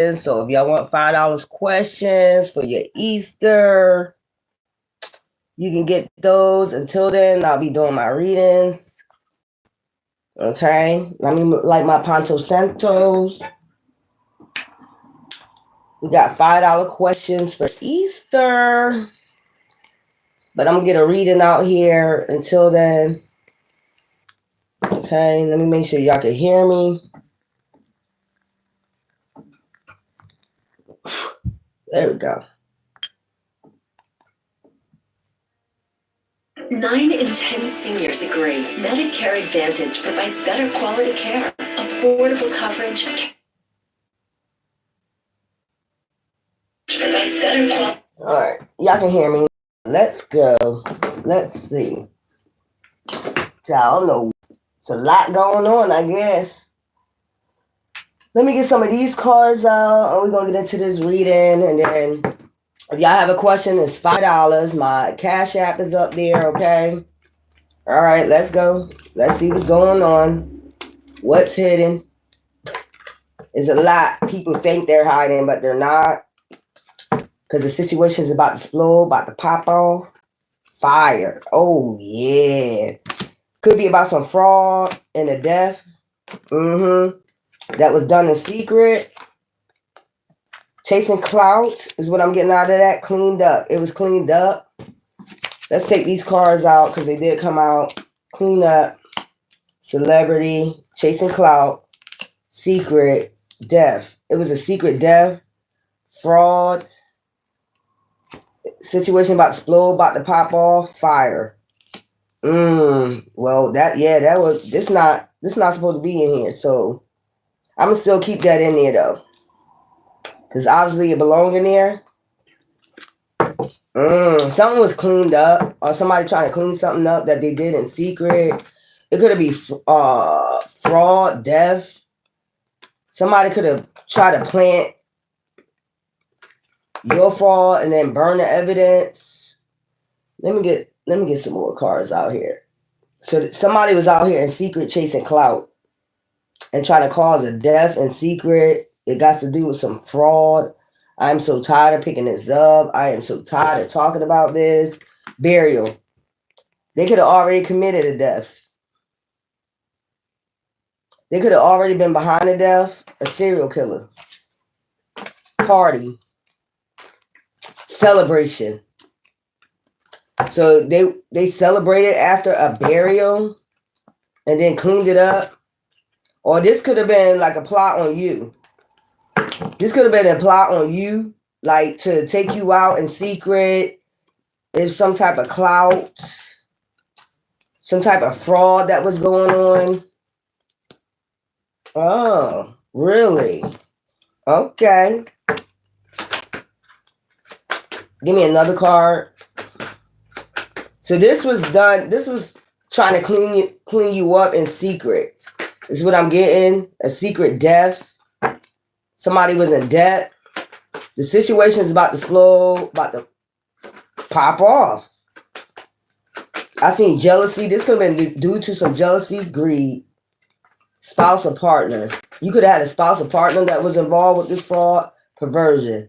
So if y'all want $5 questions for your Easter, you can get those. Until then, I'll be doing my readings. Okay, let me light my Ponto Santos. We got $5 questions for Easter. But I'm going to get a reading out here. Until then, okay, let me make sure y'all can hear me. There we go. 9 in 10 seniors agree Medicare Advantage provides better quality care, affordable coverage, provides better quality. All right, y'all can hear me. Let's go. Let's see. So, I don't know. It's a lot going on, I guess. Let me get some of these cards out, and we're going to get into this reading. And then if y'all have a question, it's $5. My Cash App is up there, okay? All right, let's go. Let's see what's going on. What's hidden? It's a lot. People think they're hiding, but they're not. Because the situation is about to explode, about to pop off. Fire. Oh, yeah. Could be about some fraud and a death. That was done in secret. Chasing clout is what I'm getting out of that. Cleaned up. It was cleaned up. Let's take these cards out because they did come out. Clean up. Celebrity. Chasing clout. Secret. Death. It was a secret death. Fraud. Situation about to explode, about to pop off. Fire. Well, that was this not supposed to be in here, so I'm gonna still keep that in there though, because obviously it belonged in there. Something was cleaned up, or somebody trying to clean something up that they did in secret. It could have been fraud, death. Somebody could have tried to plant your fraud and then burn the evidence. Let me get some more cards out here. So somebody was out here in secret chasing clout and trying to cause a death in secret. It got to do with some fraud. I'm so tired of picking this up. I am so tired of talking about this. Burial. They could have already committed a death. They could have already been behind the death. A serial killer. Party. Celebration. So they celebrated after a burial and then cleaned it up. Or this could have been like a plot on you. This could have been a plot on you, like to take you out in secret. There's some type of clout, some type of fraud that was going on. Oh, really? Okay. Give me another card. So this was trying to clean you up in secret. This is what I'm getting. A secret death. Somebody was in debt. The situation is about to explode, about to pop off. I seen jealousy. This could have been due to some jealousy, greed, spouse or partner. You could have had a spouse or partner that was involved with this fraud, perversion.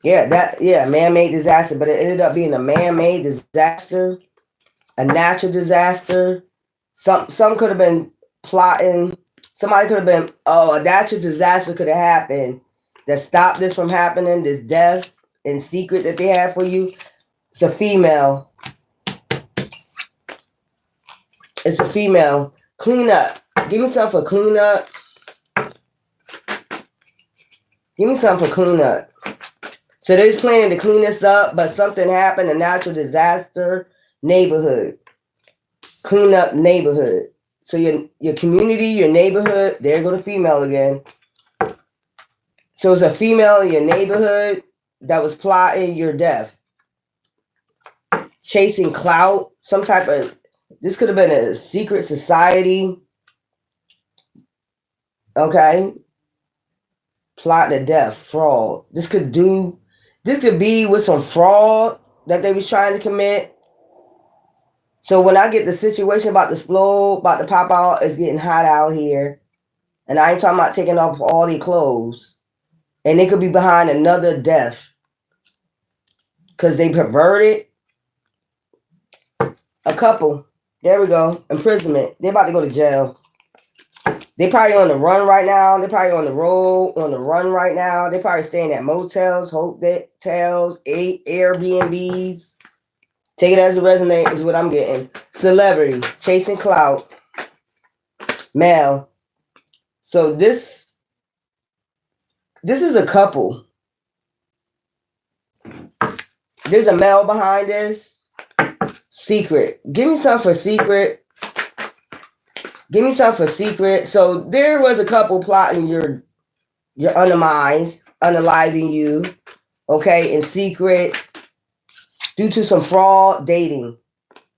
Man-made disaster, but it ended up being a man-made disaster, a natural disaster. Some could have been plotting. Somebody could have been, a natural disaster could have happened that stopped this from happening, this death in secret that they have for you. It's a female. It's a female. Clean up. Give me something for clean up. Give me something for clean up. So they're planning to clean this up, but something happened, a natural disaster, neighborhood. Clean up neighborhood. So your community, your neighborhood, there go the female again. So it's a female in your neighborhood that was plotting your death. Chasing clout, some type of, this could have been a secret society. Okay. Plot to death, fraud. This could be with some fraud that they was trying to commit. So when I get the situation about to explode, about to pop out, it's getting hot out here. And I ain't talking about taking off all their clothes. And they could be behind another death. Because they perverted. A couple. There we go. Imprisonment. They're about to go to jail. They probably on the run right now. They probably on the road, on the run right now. They probably staying at motels, hotels, Airbnbs. Take it as a resonate is what I'm getting. Celebrity, chasing clout, male. So this is a couple. There's a male behind this. Secret. Give me something for secret. Give me something for secret. So there was a couple plotting your undemise, unaliving you, okay, in secret, due to some fraud dating.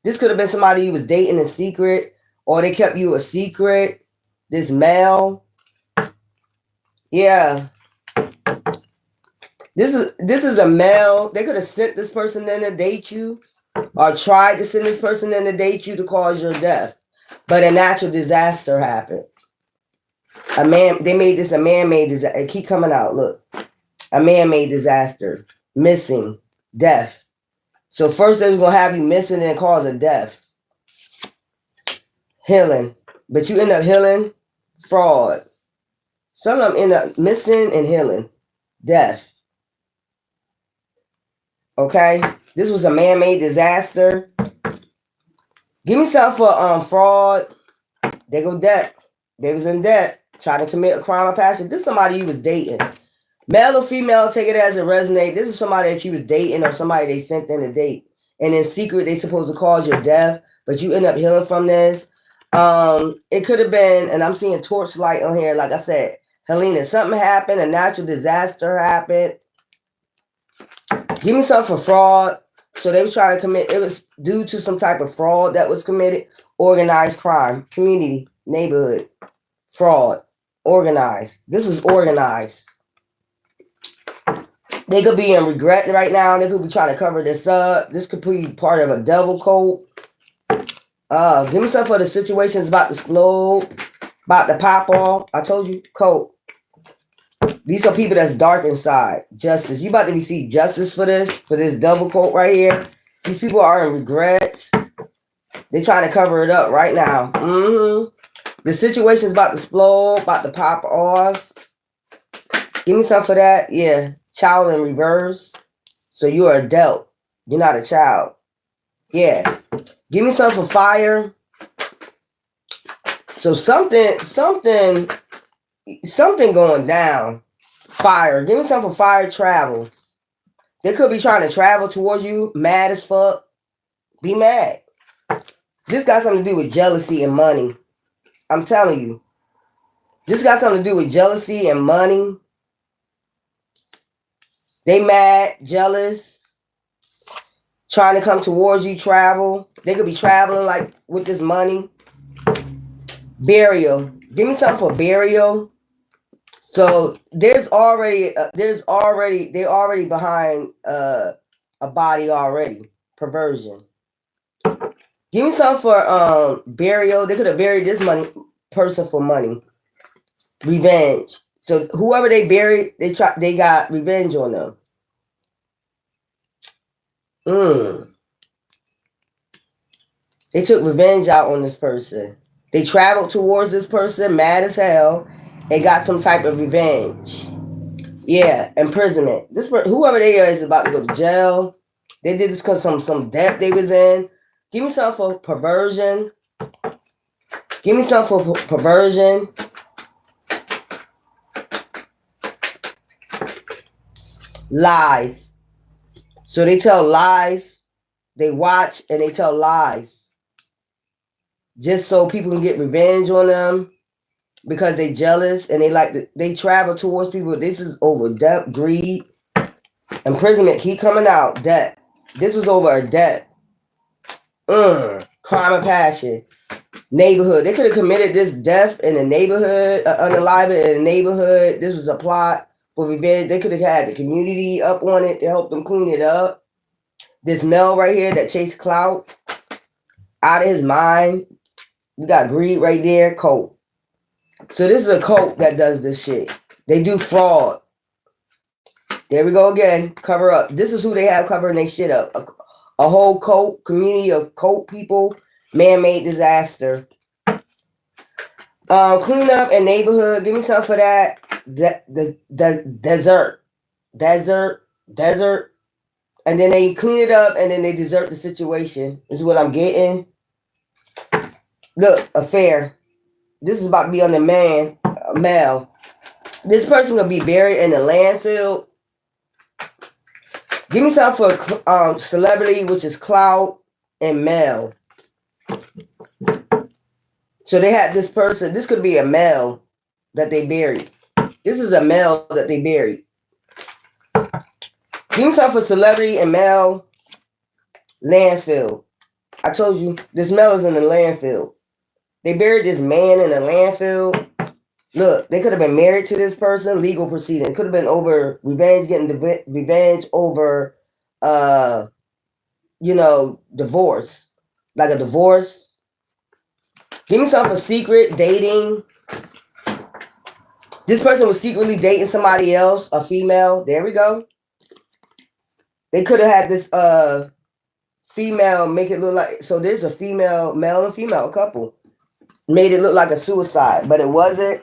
This could have been somebody you was dating in secret, or they kept you a secret. This male. Yeah. This is a male. They could have sent this person in to date you, or tried to send this person in to date you to cause your death. But a natural disaster happened. They made this a man-made disaster. It keep coming out. Look. A man-made disaster. Missing. Death. So first they was going to have you missing and cause a death. Healing. But you end up healing. Fraud. Some of them end up missing and healing. Death. Okay? This was a man-made disaster. Give me something for fraud. They go debt. They was in debt. Trying to commit a crime of passion. This is somebody you was dating. Male or female, take it as it resonate. This is somebody that you was dating or somebody they sent in a date. And in secret, they supposed to cause your death. But you end up healing from this. It could have been, and I'm seeing torchlight on here. Like I said, Helena, something happened. A natural disaster happened. Give me something for fraud. So they was trying to commit. It was due to some type of fraud that was committed. Organized crime. Community. Neighborhood. Fraud. Organized. This was organized. They could be in regret right now. They could be trying to cover this up. This could be part of a devil cult. Give me something for the situation's about to explode. About to pop off. I told you, cult. These are people that's dark inside. Justice. You about to receive justice for this double quote right here. These people are in regrets. They're trying to cover it up right now. The situation's about to explode, about to pop off. Give me something for that. Yeah. Child in reverse. So you are adult. You're not a child. Yeah. Give me something for fire. So something going down. Fire. Give me something for fire. Travel. They could be trying to travel towards you. Mad as fuck. Be mad. This got something to do with jealousy and money. I'm telling you. This got something to do with jealousy and money. They mad, jealous. Trying to come towards you. Travel. They could be traveling like with this money. Burial. Give me something for burial. So they're already behind a body already. Perversion. Give me something for burial. They could have buried this person for money. Revenge. So whoever they buried, they got revenge on them. They took revenge out on this person. They traveled towards this person, mad as hell, and got some type of revenge. Yeah, imprisonment. Whoever they are is about to go to jail. They did this because some debt they was in. Give me something for perversion. Give me something for perversion. Lies. So they tell lies. They watch and they tell lies. Just so people can get revenge on them. Because they jealous and they travel towards people. This is over debt, greed. Imprisonment keep coming out. Debt. This was over a debt. Crime of passion. Neighborhood. They could have committed this death in the neighborhood, unaliving in the neighborhood. This was a plot for revenge. They could have had the community up on it to help them clean it up. This male right here that chased clout. Out of his mind. We got greed right there. Cold. So this is a cult that does this shit. They do fraud. There we go again. Cover up. This is who they have covering their shit up. A whole cult community of cult people. Man-made disaster. Clean up and neighborhood. Give me something for that. Desert. And then they clean it up and then they desert the situation. This is what I'm getting. Look, affair. This is about to be on the male. This person will be buried in a landfill. Give me something for celebrity, which is clout and male. So they had this person. This could be a male that they buried. This is a male that they buried. Give me something for celebrity and male landfill. I told you, this male is in the landfill. They buried this man in a landfill. Look, they could have been married to this person, legal proceeding. It could have been over revenge, getting revenge over, divorce. Like a divorce. Give me something for secret dating. This person was secretly dating somebody else, a female. There we go. They could have had this female make it look like, so there's a female, male and female couple. Made it look like a suicide, but it wasn't.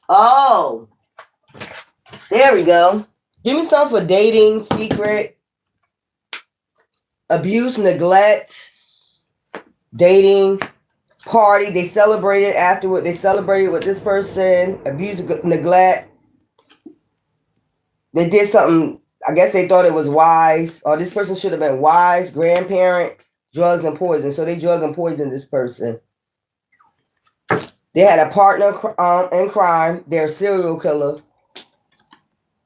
Oh, there we go. Give me something for dating, secret, abuse, neglect, dating, party. They celebrated afterward. They celebrated with this person, abuse, neglect. They did something, I guess they thought it was wise, or this person should have been wise, grandparent, drugs and poison. So they drug and poisoned this person. They had a partner in crime. They're a serial killer.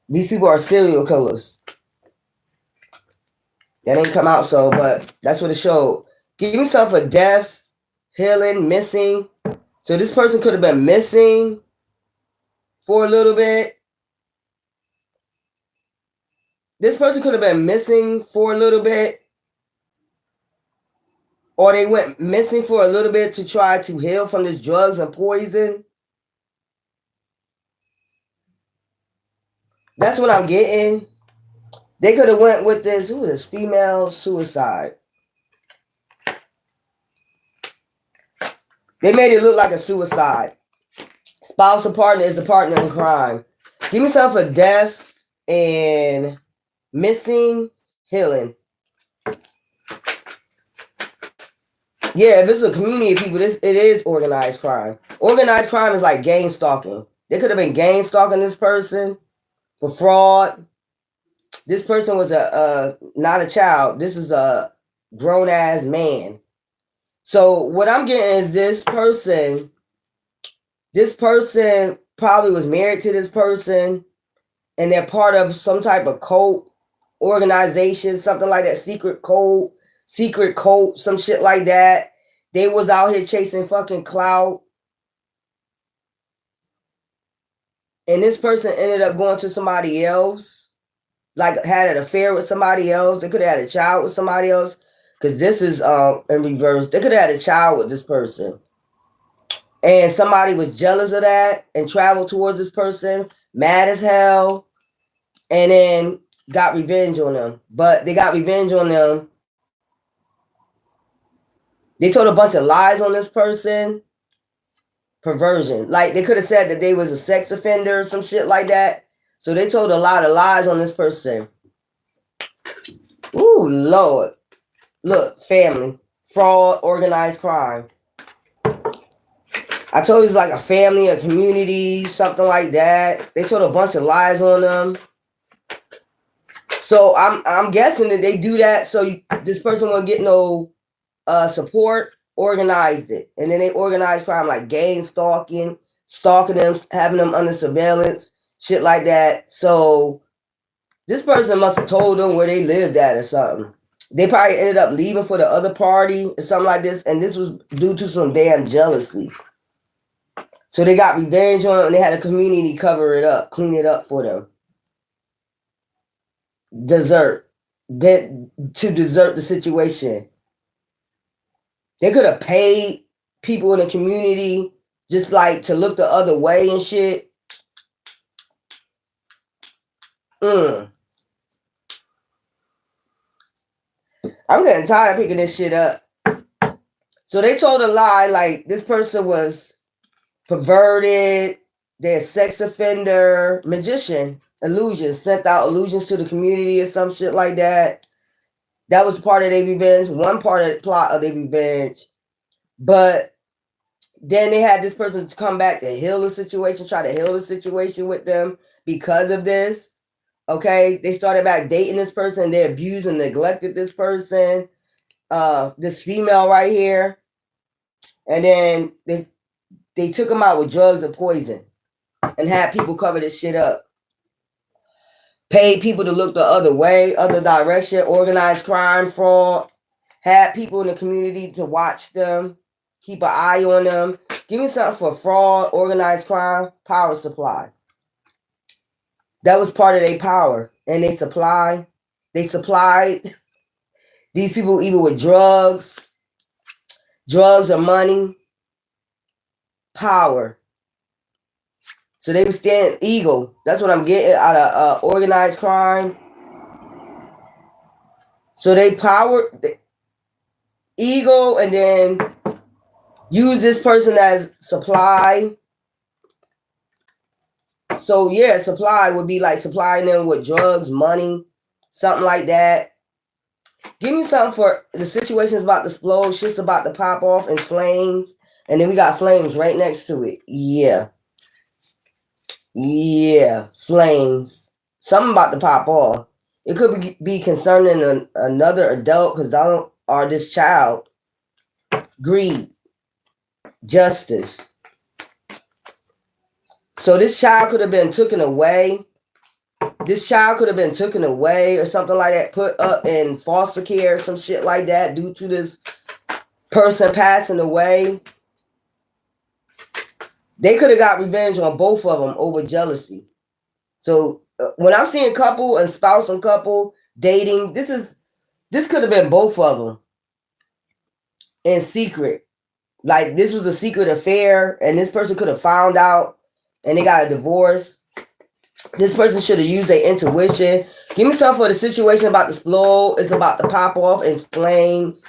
These people are serial killers. That ain't come out so, but that's what it showed. Give me something for death, healing, missing. So this person could have been missing for a little bit. This person could have been missing for a little bit. Or they went missing for a little bit to try to heal from this drugs and poison. That's what I'm getting. They could have went with this, who is this? Female suicide. They made it look like a suicide. Spouse or partner is a partner in crime. Give me something for death and missing, healing. Yeah, if it's a community of people, it is organized crime. Organized crime is like gang stalking. They could have been gang stalking this person for fraud. This person was not a child. This is a grown-ass man. So what I'm getting is this person probably was married to this person, and they're part of some type of cult organization, something like that, secret cult, some shit like that. They was out here chasing fucking clout. And this person ended up going to somebody else, like had an affair with somebody else. They could have had a child with somebody else, because this is in reverse. They could have had a child with this person. And somebody was jealous of that and traveled towards this person, mad as hell, and then got revenge on them. But they got revenge on them. They told a bunch of lies on this person. Perversion. Like, they could have said that they was a sex offender or some shit like that. So they told a lot of lies on this person. Ooh, Lord. Look, family. Fraud, organized crime. I told you it's like a family, a community, something like that. They told a bunch of lies on them. So I'm guessing that they do that so this person won't get no support. Organized it, and then they organized crime like gang stalking them, having them under surveillance, shit like that. So this person must have told them where they lived at or something. They probably ended up leaving for the other party or something like this, and this was due to some damn jealousy. So they got revenge on them, and they had a community cover it up, clean it up for them. To desert the situation. They could have paid people in the community just like to look the other way and shit. I'm getting tired of picking this shit up. So they told a lie, like this person was perverted, they're a sex offender, magician, illusions, sent out illusions to the community or some shit like that. That was part of their revenge, one part of the plot of their revenge. But then they had this person to come back to heal the situation, try to heal the situation with them because of this. Okay, they started back dating this person, they abused and neglected this person, this female right here. And then they took them out with drugs and poison and had people cover this shit up. Paid people to look the other way, other direction, organized crime, fraud. Had people in the community to watch them, keep an eye on them. Give me something for fraud, organized crime, power supply. That was part of their power. And they supplied these people either with drugs or money, power. So they were standing ego. That's what I'm getting out of organized crime. So they power the ego and then use this person as supply. So yeah, supply would be like supplying them with drugs, money, something like that. Give me something for the situation's about to explode, shit's about to pop off in flames. And then we got flames right next to it. Yeah. Yeah, flames. Something about to pop off. It could be concerning another adult or this child. Greed. Justice. So this child could have been taken away. This child could have been taken away or something like that, put up in foster care, some shit like that, due to this person passing away. They could have got revenge on both of them over jealousy. So when I'm seeing couple and spouse and couple dating, this could have been both of them in secret. Like this was a secret affair and this person could have found out and they got a divorce. This person should have used their intuition. Give me something for the situation about to explode. It's about to pop off in flames.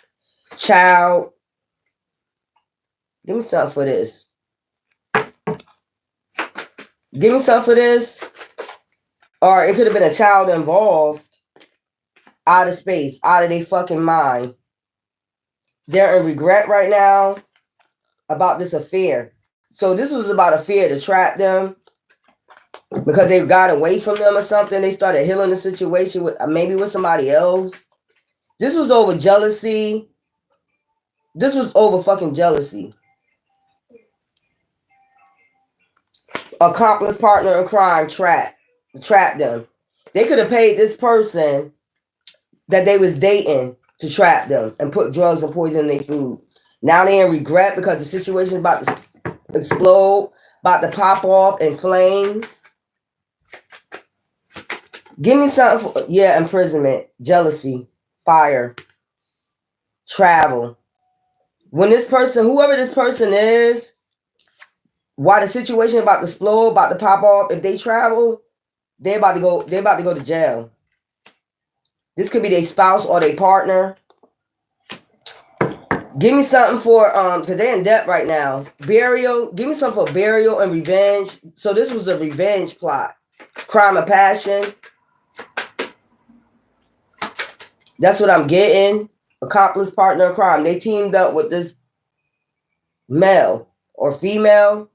Child. Give me something for this. Give me something for this. Or it could have been a child involved. Out of space. Out of their fucking mind. They're in regret right now about this affair. So this was about a fear to trap them. Because they got away from them or something. They started healing the situation with maybe with somebody else. This was over jealousy. This was over fucking jealousy. Accomplice partner in crime trap them. They could have paid this person that they was dating to trap them and put drugs and poison in their food. Now they in regret because the situation is about to explode, about to pop off in flames. Give me something for, imprisonment, jealousy, fire, travel. When this person, whoever this person is, while the situation about to explode, about to pop off, if they travel, they're about to go to jail. This could be their spouse or their partner. Give me something for because they're in debt right now. Burial. Give me something for burial and revenge. So this was a revenge plot. Crime of passion. That's what I'm getting. Accomplice partner in crime. They teamed up with this male or female.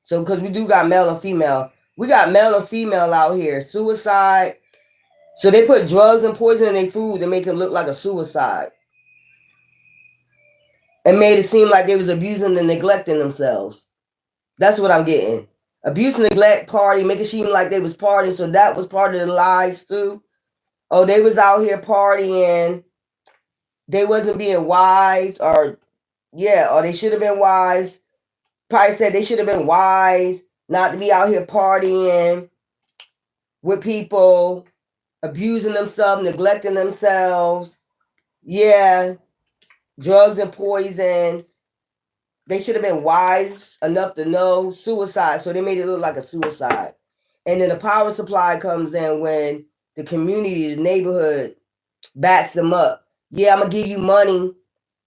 So because we do got male and female. We got male and female out here. Suicide. So they put drugs and poison in their food to make it look like a suicide. And made it seem like they was abusing and neglecting themselves. That's what I'm getting. Abuse, neglect, party, make it seem like they was partying. So that was part of the lies too. Oh, they was out here partying. They wasn't being wise or they should have been wise. Probably said they should have been wise not to be out here partying with people, abusing themselves, neglecting themselves. Yeah. Drugs and poison. they should have been wise enough to know suicide, so they made it look like a suicide. And then the power supply comes in when the community, the neighborhood, backs them up. Yeah, I'm gonna give you money.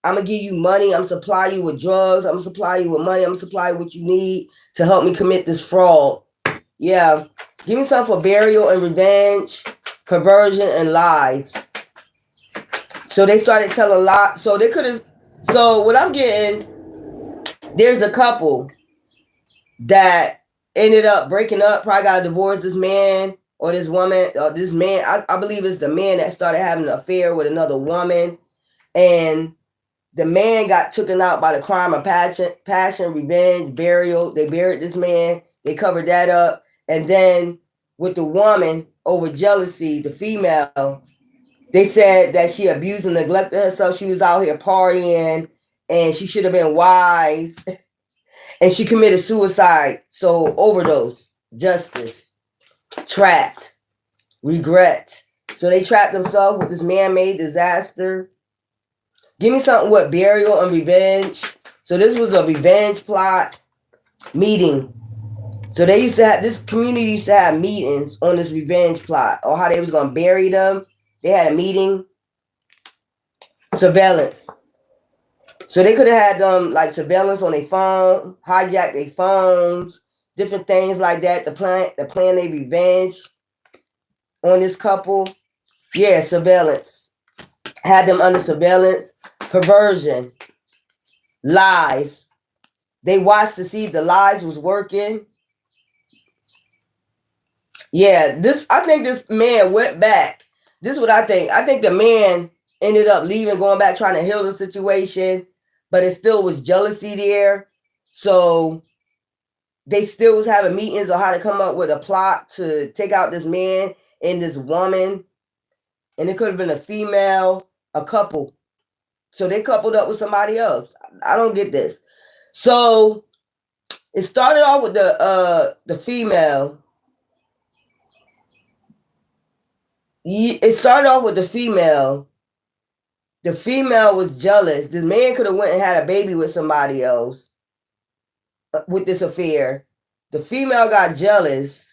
I'm gonna give you money. I'm gonna supply you with drugs. I'm gonna supply you with money. I'm gonna supply you what you need to help me commit this fraud. Yeah, give me something for burial and revenge, perversion and lies. So they started telling lies. So they could have. So what I'm getting, there's a couple that ended up breaking up. Probably got a divorce. This man or this woman or this man. I believe it's the man that started having an affair with another woman, and the man got taken out by the crime of passion, revenge, burial. They buried this man. They covered that up. And then with the woman, over jealousy, the female, they said that she abused and neglected herself. She was out here partying and she should have been wise. And she committed suicide. So overdose, justice, trapped, regret. So they trapped themselves with this man-made disaster. Give me something with burial and revenge. So this was a revenge plot meeting. So they used to have, this community used to have meetings on this revenge plot or how they was going to bury them. They had a meeting. Surveillance. So they could have had them like surveillance on their phone, hijack their phones, different things like that to plan their revenge on this couple. Yeah, surveillance. Had them under surveillance. Perversion, lies. They watched to see if the lies was working. Yeah, I think this man went back. This is what I think. I think the man ended up leaving, going back, trying to heal the situation, but it still was jealousy there. So they still was having meetings on how to come up with a plot to take out this man and this woman. And it could have been a female, a couple. So they coupled up with somebody else. I don't get this. So it started off with the female. It started off with the female. The female was jealous. The man could have went and had a baby with somebody else with this affair. The female got jealous.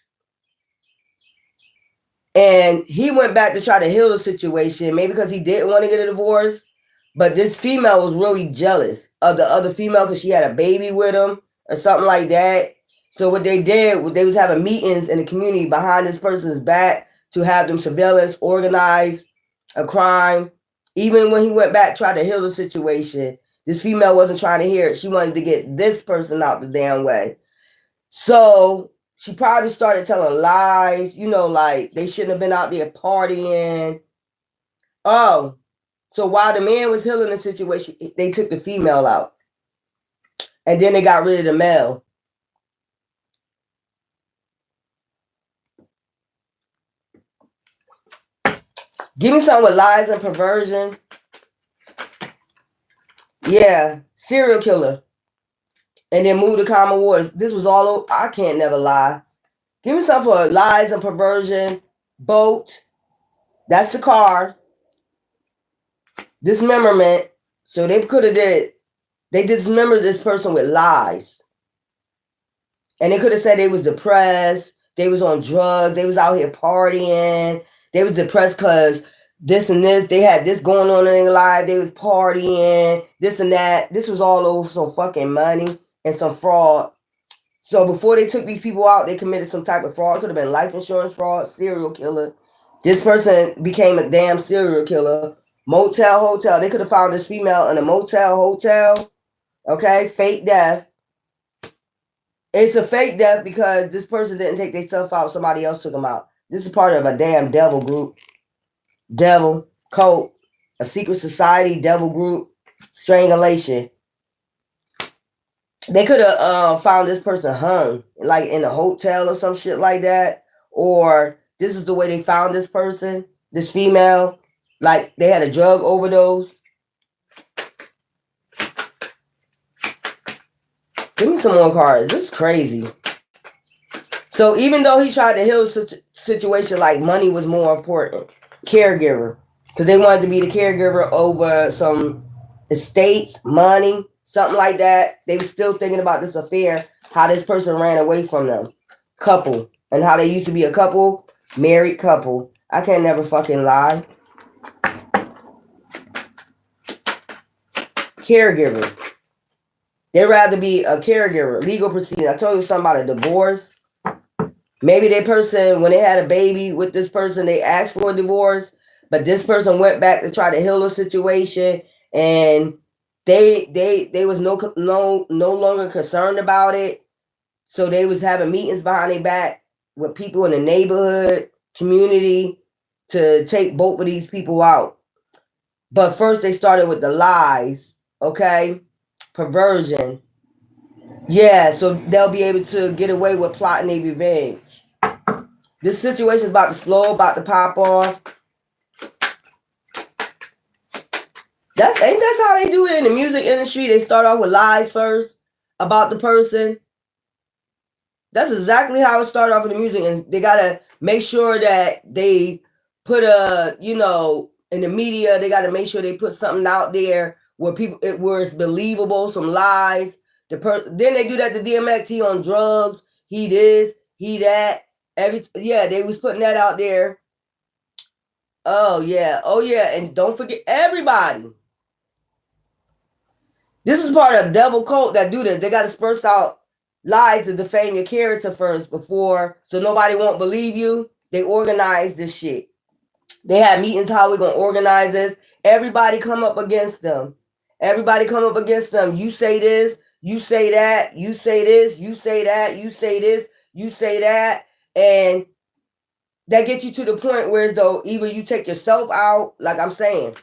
And he went back to try to heal the situation, maybe because he didn't want to get a divorce. But this female was really jealous of the other female because she had a baby with him or something like that. So what they did, they was having meetings in the community behind this person's back to have them surveillance, organize a crime. Even when he went back, tried to heal the situation, this female wasn't trying to hear it. She wanted to get this person out the damn way. So she probably started telling lies, like they shouldn't have been out there partying. Oh. So while the man was healing the situation, they took the female out. And then they got rid of the male. Give me something with lies and perversion. Yeah, serial killer. And then move to common wars. This was all over. I can't never lie. Give me something for lies and perversion. Boat. That's the car. Dismemberment. So they could have they dismembered this person with lies. And they could have said they was depressed. They was on drugs. They was out here partying. They was depressed because this and this. They had this going on in their life. They was partying. This and that. This was all over some fucking money and some fraud. So before they took these people out, they committed some type of fraud. It could have been life insurance fraud, serial killer. This person became a damn serial killer. Motel, hotel. They could have found this female in a motel, hotel. Okay, fake death. It's a fake death because this person didn't take their stuff out. Somebody else took them out. This is part of a damn devil group. Devil, cult, a secret society, devil group, strangulation. They could have found this person hung, like in a hotel or some shit like that. Or this is the way they found this person, this female. Like they had a drug overdose. Give me some more cards. This is crazy. So even though he tried to heal the situation, like money was more important. Caregiver. Because they wanted to be the caregiver over some estates, money. something like that. They were still thinking about this affair, how this person ran away from them. Couple. And how they used to be a couple, married couple. I can't never fucking lie. Caregiver. They'd rather be a caregiver. Legal proceeding. I told you something about a divorce. Maybe that person, when they had a baby with this person, they asked for a divorce, but this person went back to try to heal the situation, and they was no longer concerned about it. So they was having meetings behind their back with people in the neighborhood, community, to take both of these people out. But first they started with the lies, okay? Perversion. Yeah, so they'll be able to get away with plotting their revenge. This situation is about to explode, about to pop off. Ain't that how they do it in the music industry? They start off with lies first about the person. That's exactly how it started off in the music, and they gotta make sure that they put in the media, they gotta make sure they put something out there where it's believable, some lies. Then they do that to DMX. He on drugs. He this. He that. They was putting that out there. Oh yeah, and don't forget everybody. This is part of the devil cult that do this. They gotta spurse out lies to defame your character first so nobody won't believe you. They organize this shit. They have meetings, how we gonna organize this. Everybody come up against them. You say this, you say that, you say this, you say that, you say this, you say that. And that gets you to the point where though either you take yourself out, like I'm saying.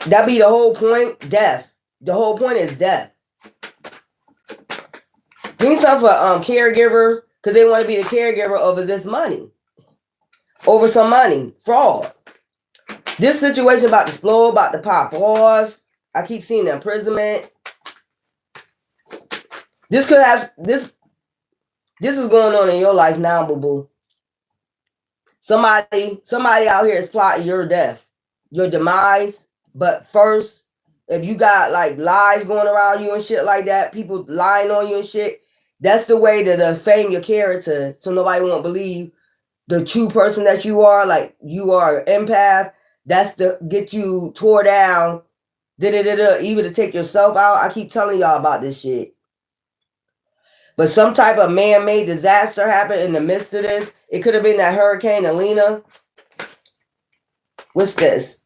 That be the whole point, death. The whole point is death. Give me something for caregiver, because they want to be the caregiver over this money. Over some money. Fraud. This situation about to explode, about to pop off. I keep seeing imprisonment. This could have this is going on in your life now, boo-boo. Somebody out here is plotting your death, your demise. But first, if you got like lies going around you and shit like that, people lying on you and shit, that's the way to defame your character so nobody won't believe the true person that you are. Like you are an empath. That's to get you tore down. Even to take yourself out. I keep telling y'all about this shit. But some type of man-made disaster happened in the midst of this. It could have been that Hurricane Alina. What's this?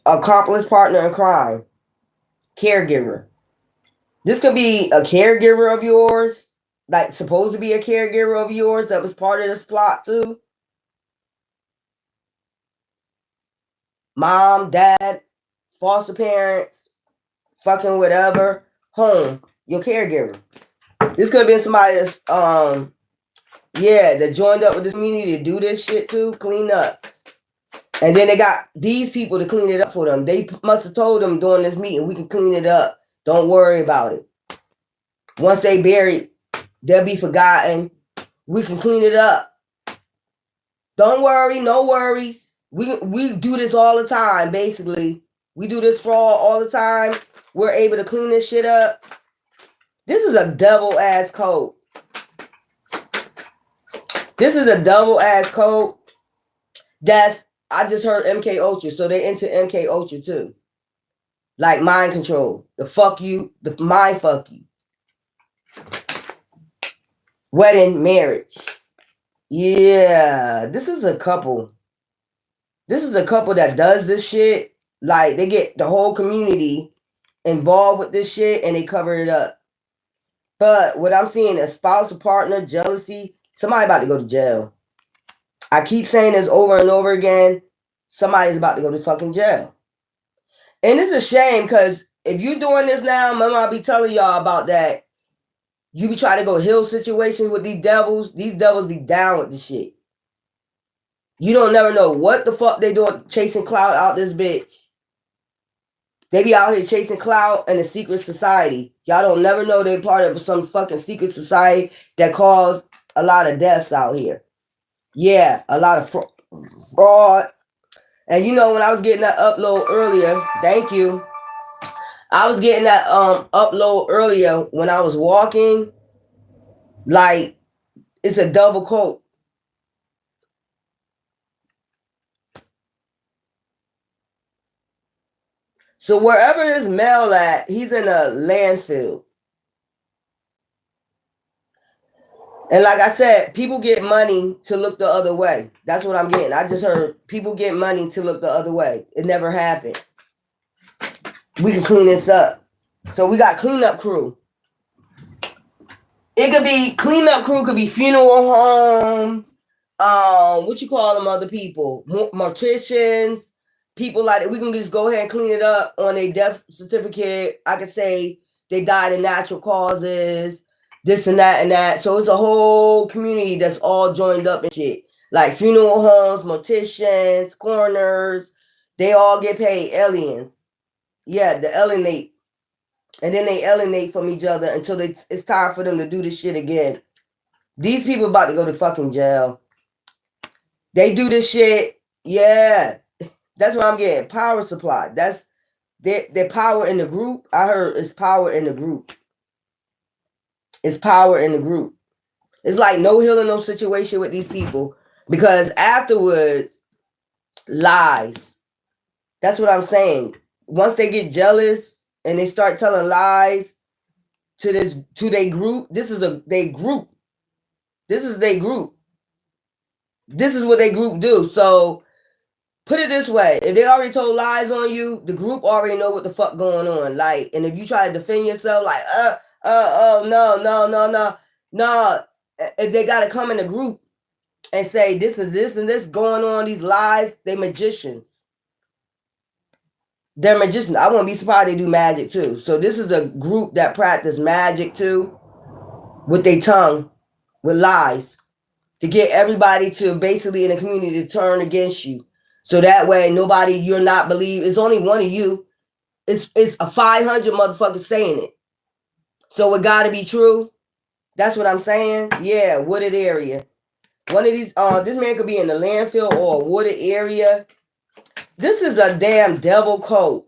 Accomplice partner in crime. Caregiver. This could be a caregiver of yours. Like supposed to be a caregiver of yours that was part of this plot too. Mom, dad, foster parents, fucking whatever. Home. Your caregiver. This could have been somebody that's that joined up with this community to do this shit too, clean up. And then they got these people to clean it up for them. They must have told them during this meeting, we can clean it up. Don't worry about it. Once they buried, they'll be forgotten. We can clean it up. Don't worry, no worries. We do this all the time, basically. We do this fraud all the time. We're able to clean this shit up. This is a double-ass code. This is a double-ass code. I just heard MK Ultra, so they into MK Ultra too. Like mind control. The fuck you, the mind fuck you. Wedding, marriage. Yeah, this is a couple. This is a couple that does this shit. Like they get the whole community involved with this shit and they cover it up. But what I'm seeing is spousal partner, jealousy. Somebody about to go to jail. I keep saying this over and over again. Somebody's about to go to fucking jail. And it's a shame because if you're doing this now, remember I'll be telling y'all about that. You be trying to go heal situations with these devils. These devils be down with the shit. You don't never know what the fuck they doing chasing clout out this bitch. They be out here chasing clout in a secret society. Y'all don't never know they're part of some fucking secret society that caused a lot of deaths out here. Yeah, a lot of fraud. And you know, when I was getting that upload earlier, thank you. I was getting that upload earlier when I was walking. Like, it's a double quote. So wherever this male at, he's in a landfill. And like I said, people get money to look the other way. That's what I'm getting. I just heard people get money to look the other way. It never happened. We can clean this up. So we got cleanup crew. It could be cleanup crew, could be funeral homes, what you call them other people? Morticians, people like that. We can just go ahead and clean it up on a death certificate. I could say they died of natural causes, this and that and that. So it's a whole community that's all joined up and shit. Like funeral homes, morticians, coroners, they all get paid. Aliens. Yeah, the alienate. And then they alienate from each other until it's time for them to do this shit again. These people about to go to fucking jail. They do this shit. Yeah. That's what I'm getting. Power supply. That's their power in the group. I heard it's power in the group. It's power in the group. It's like no healing, no situation with these people. Because afterwards, lies. That's what I'm saying. Once they get jealous and they start telling lies to their group, this is their group. This is their group. This is what they group do. So put it this way. If they already told lies on you, the group already know what the fuck going on. Like, and if you try to defend yourself, like, no. If they gotta come in the group and say this is this and this going on, these lies, they magicians. They're magicians. I wouldn't be surprised they do magic too. So this is a group that practice magic too, with their tongue, with lies, to get everybody to basically in the community to turn against you. So that way nobody, you're not believe. It's only one of you. It's a 500 motherfuckers saying it. So it gotta be true. That's what I'm saying. Yeah, wooded area. One of these, this man could be in the landfill or a wooded area. This is a damn devil code.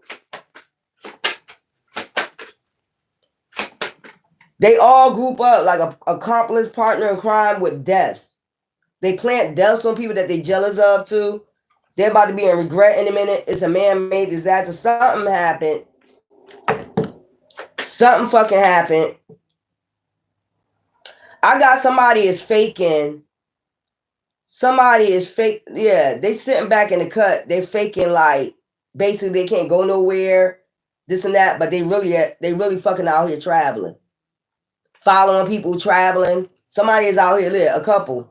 They all group up like a accomplice, partner in crime with deaths. They plant deaths on people that they jealous of too. They're about to be in regret in a minute. It's a man-made disaster. Something happened. Something fucking happened. I got somebody is faking. Somebody is fake. Yeah, they sitting back in the cut. They're faking like basically they can't go nowhere, this and that, but they really fucking out here traveling. Following people traveling. Somebody is out here lit. A couple.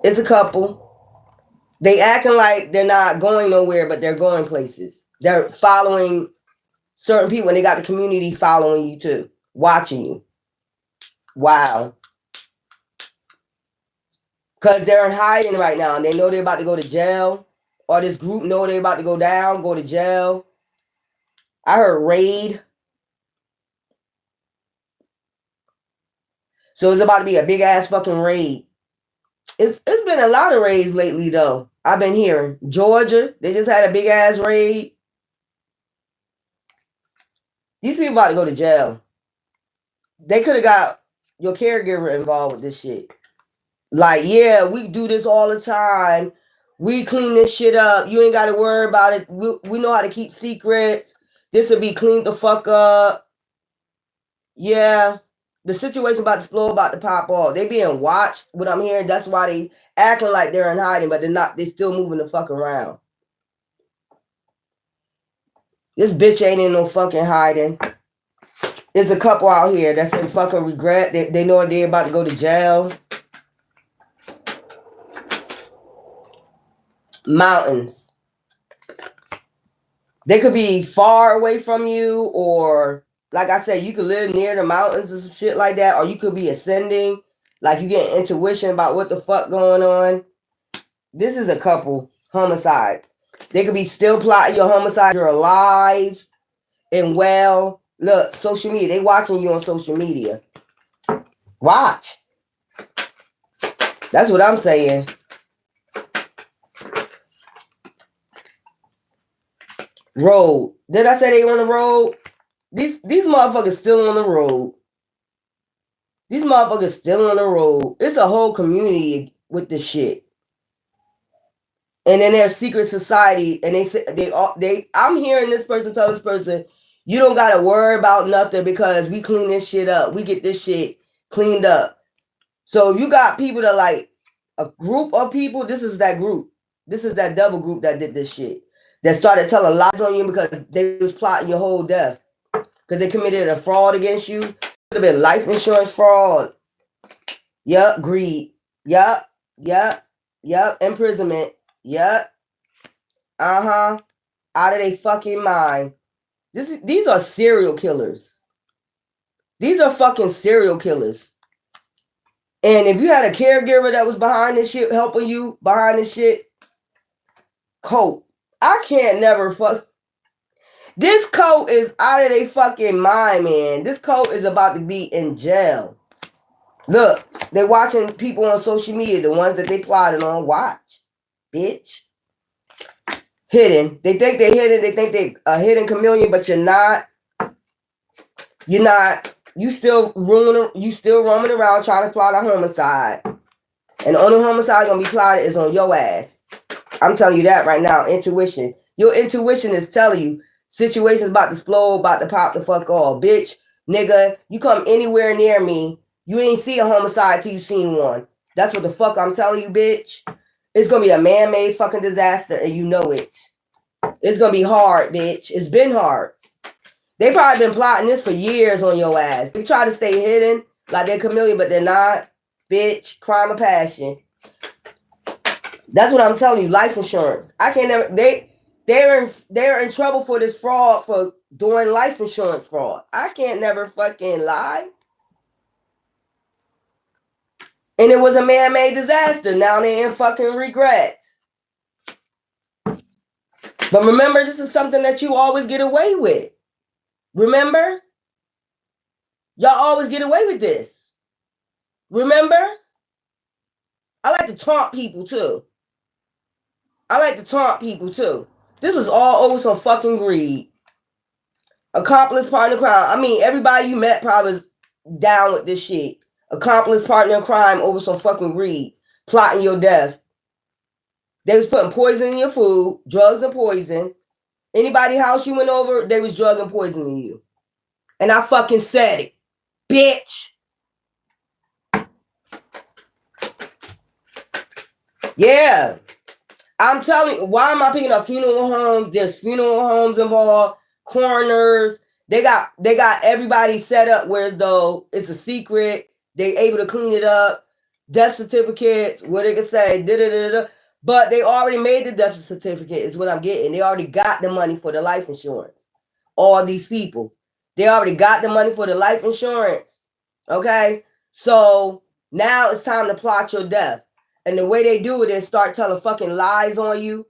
It's a couple. They acting like they're not going nowhere, but they're going places. They're following certain people, and they got the community following you too, watching you. Wow. Because they're in hiding right now, and they know they're about to go to jail, or this group know they're about to go down, go to jail. I heard raid. So it's about to be a big ass fucking raid. It's been a lot of raids lately though. I've been hearing Georgia, they just had a big ass raid. These people about to go to jail. They could have got your caregiver involved with this shit. Like, yeah, we do this all the time. We clean this shit up. You ain't got to worry about it. We know how to keep secrets. This will be cleaned the fuck up. Yeah. The situation about to blow, about to pop off. They being watched, what I'm hearing. That's why they acting like they're in hiding, but they're not. They're still moving the fuck around. This bitch ain't in no fucking hiding. There's a couple out here that's in fucking regret. They know they're about to go to jail. Mountains. They could be far away from you, or like I said, you could live near the mountains and some shit like that, or you could be ascending, like you get intuition about what the fuck going on. This is a couple homicide. They could be still plotting your homicide. You're alive and well. Look, social media. They watching you on social media. Watch. That's what I'm saying. Road. Did I say they on the road? These motherfuckers still on the road. These motherfuckers still on the road. It's a whole community with this shit. And then there's secret society, and I'm hearing this person tell this person, you don't gotta worry about nothing because we clean this shit up. We get this shit cleaned up. So you got people that like a group of people. This is that group. This is that devil group that did this shit. That started telling lies on you because they was plotting your whole death. Because they committed a fraud against you. Could have been life insurance fraud. Yup, greed. Yup. Imprisonment. Yup. Out of their fucking mind. These are serial killers. These are fucking serial killers. And if you had a caregiver that was behind this shit, helping you behind this shit, coat. I can't never fuck. This coat is out of their fucking mind, man. This coat is about to be in jail. Look, they're watching people on social media, the ones that they plotted on. Watch, bitch. Hidden. They think they're hidden. They think they a hidden chameleon, but you're not. You're not. You still roaming around trying to plot a homicide. And the only homicide gonna be plotted is on your ass. I'm telling you that right now. Intuition. Your intuition is telling you situations about to explode, about to pop the fuck off. Bitch, nigga, you come anywhere near me, you ain't see a homicide till you seen one. That's what the fuck I'm telling you, bitch. It's gonna be a man-made fucking disaster, and you know it. It's gonna be hard, bitch. It's been hard. They probably been plotting this for years on your ass. They try to stay hidden like they're chameleon, but they're not. Bitch, crime of passion. That's what I'm telling you. Life insurance. I can't never. They're in trouble for this fraud for doing life insurance fraud. I can't never fucking lie. And it was a man-made disaster. Now they're in fucking regret. But remember, this is something that you always get away with. Remember? Y'all always get away with this. Remember? I like to taunt people too. This was all over some fucking greed. Accomplice, partner, crime. I mean, everybody you met probably was down with this shit. Accomplice, partner, crime over some fucking greed. Plotting your death. They was putting poison in your food, drugs and poison. Anybody house you went over, they was drug and poisoning you. And I fucking said it. Bitch. Yeah. I'm telling you, why am I picking up funeral homes? There's funeral homes involved, coroners. They got everybody set up where as though it's a secret. They able to clean it up. Death certificates, where they can say da-da-da-da. But they already made the death certificate is what I'm getting. They already got the money for the life insurance. All these people. They already got the money for the life insurance. Okay? So now it's time to plot your death. And the way they do it is start telling fucking lies on you.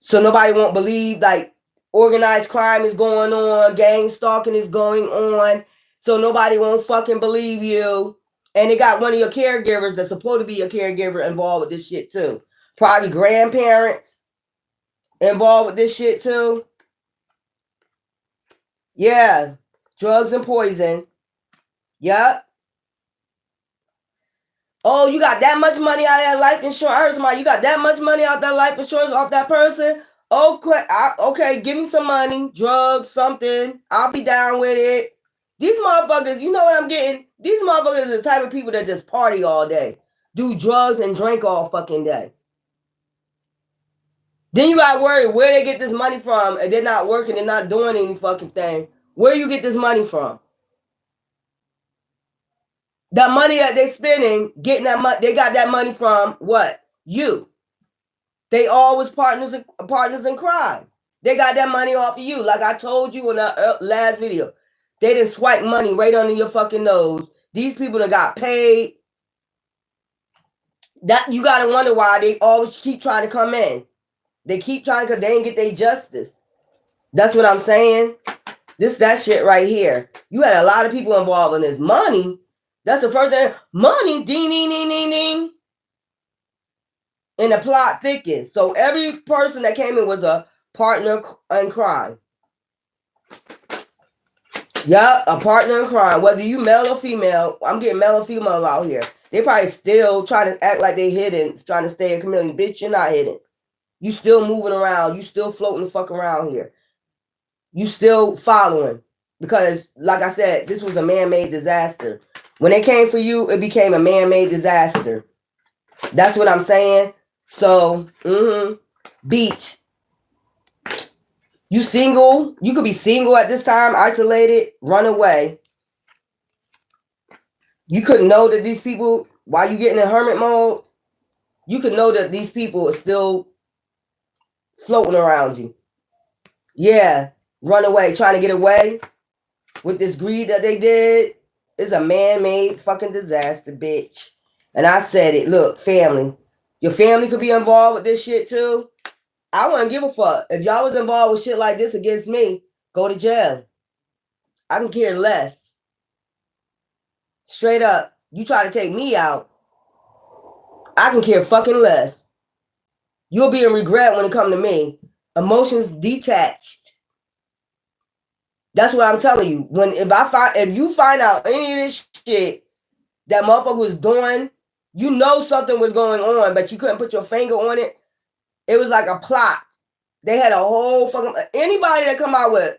So nobody won't believe like organized crime is going on, gang stalking is going on. So nobody won't fucking believe you. And they got one of your caregivers that's supposed to be your caregiver involved with this shit too. Probably grandparents involved with this shit too. Yeah. Drugs and poison. Yep. Oh, you got that much money out of that life insurance? I heard somebody, you got that much money out that life insurance off that person? Okay, give me some money, drugs, something. I'll be down with it. These motherfuckers, you know what I'm getting? These motherfuckers are the type of people that just party all day. Do drugs and drink all fucking day. Then you gotta worry where they get this money from and they're not working, they're not doing any fucking thing. Where you get this money from? That money that they're spending, getting that money, they got that money from what? You. They always partners in crime. They got that money off of you. Like I told you in the last video. They didn't swipe money right under your fucking nose. These people that got paid. That you gotta wonder why they always keep trying to come in. They keep trying because they didn't get their justice. That's what I'm saying. That shit right here. You had a lot of people involved in this. Money. That's the first thing. Money. Ding, ding, ding, ding, ding. And the plot thickens. So every person that came in was a partner in crime. Yeah, a partner in crime. Whether you male or female, I'm getting male or female out here. They probably still trying to act like they hidden, trying to stay a chameleon. Bitch, you're not hidden. You still moving around. You still floating the fuck around here. You still following. Because, like I said, this was a man-made disaster. When they came for you, it became a man-made disaster. That's what I'm saying. So, Beach. You single. You could be single at this time, isolated, run away. You could know that these people, while you getting in hermit mode, you could know that these people are still floating around you. Yeah, run away, trying to get away with this greed that they did. It's a man-made fucking disaster, bitch. And I said it. Look, family. Your family could be involved with this shit too. I wouldn't give a fuck. If y'all was involved with shit like this against me, go to jail. I can care less. Straight up. You try to take me out, I can care fucking less. You'll be in regret when it comes to me. Emotions detached. That's what I'm telling you. If you find out any of this shit that motherfucker was doing, you know something was going on, but you couldn't put your finger on it. It was like a plot. They had a whole fucking anybody that come out with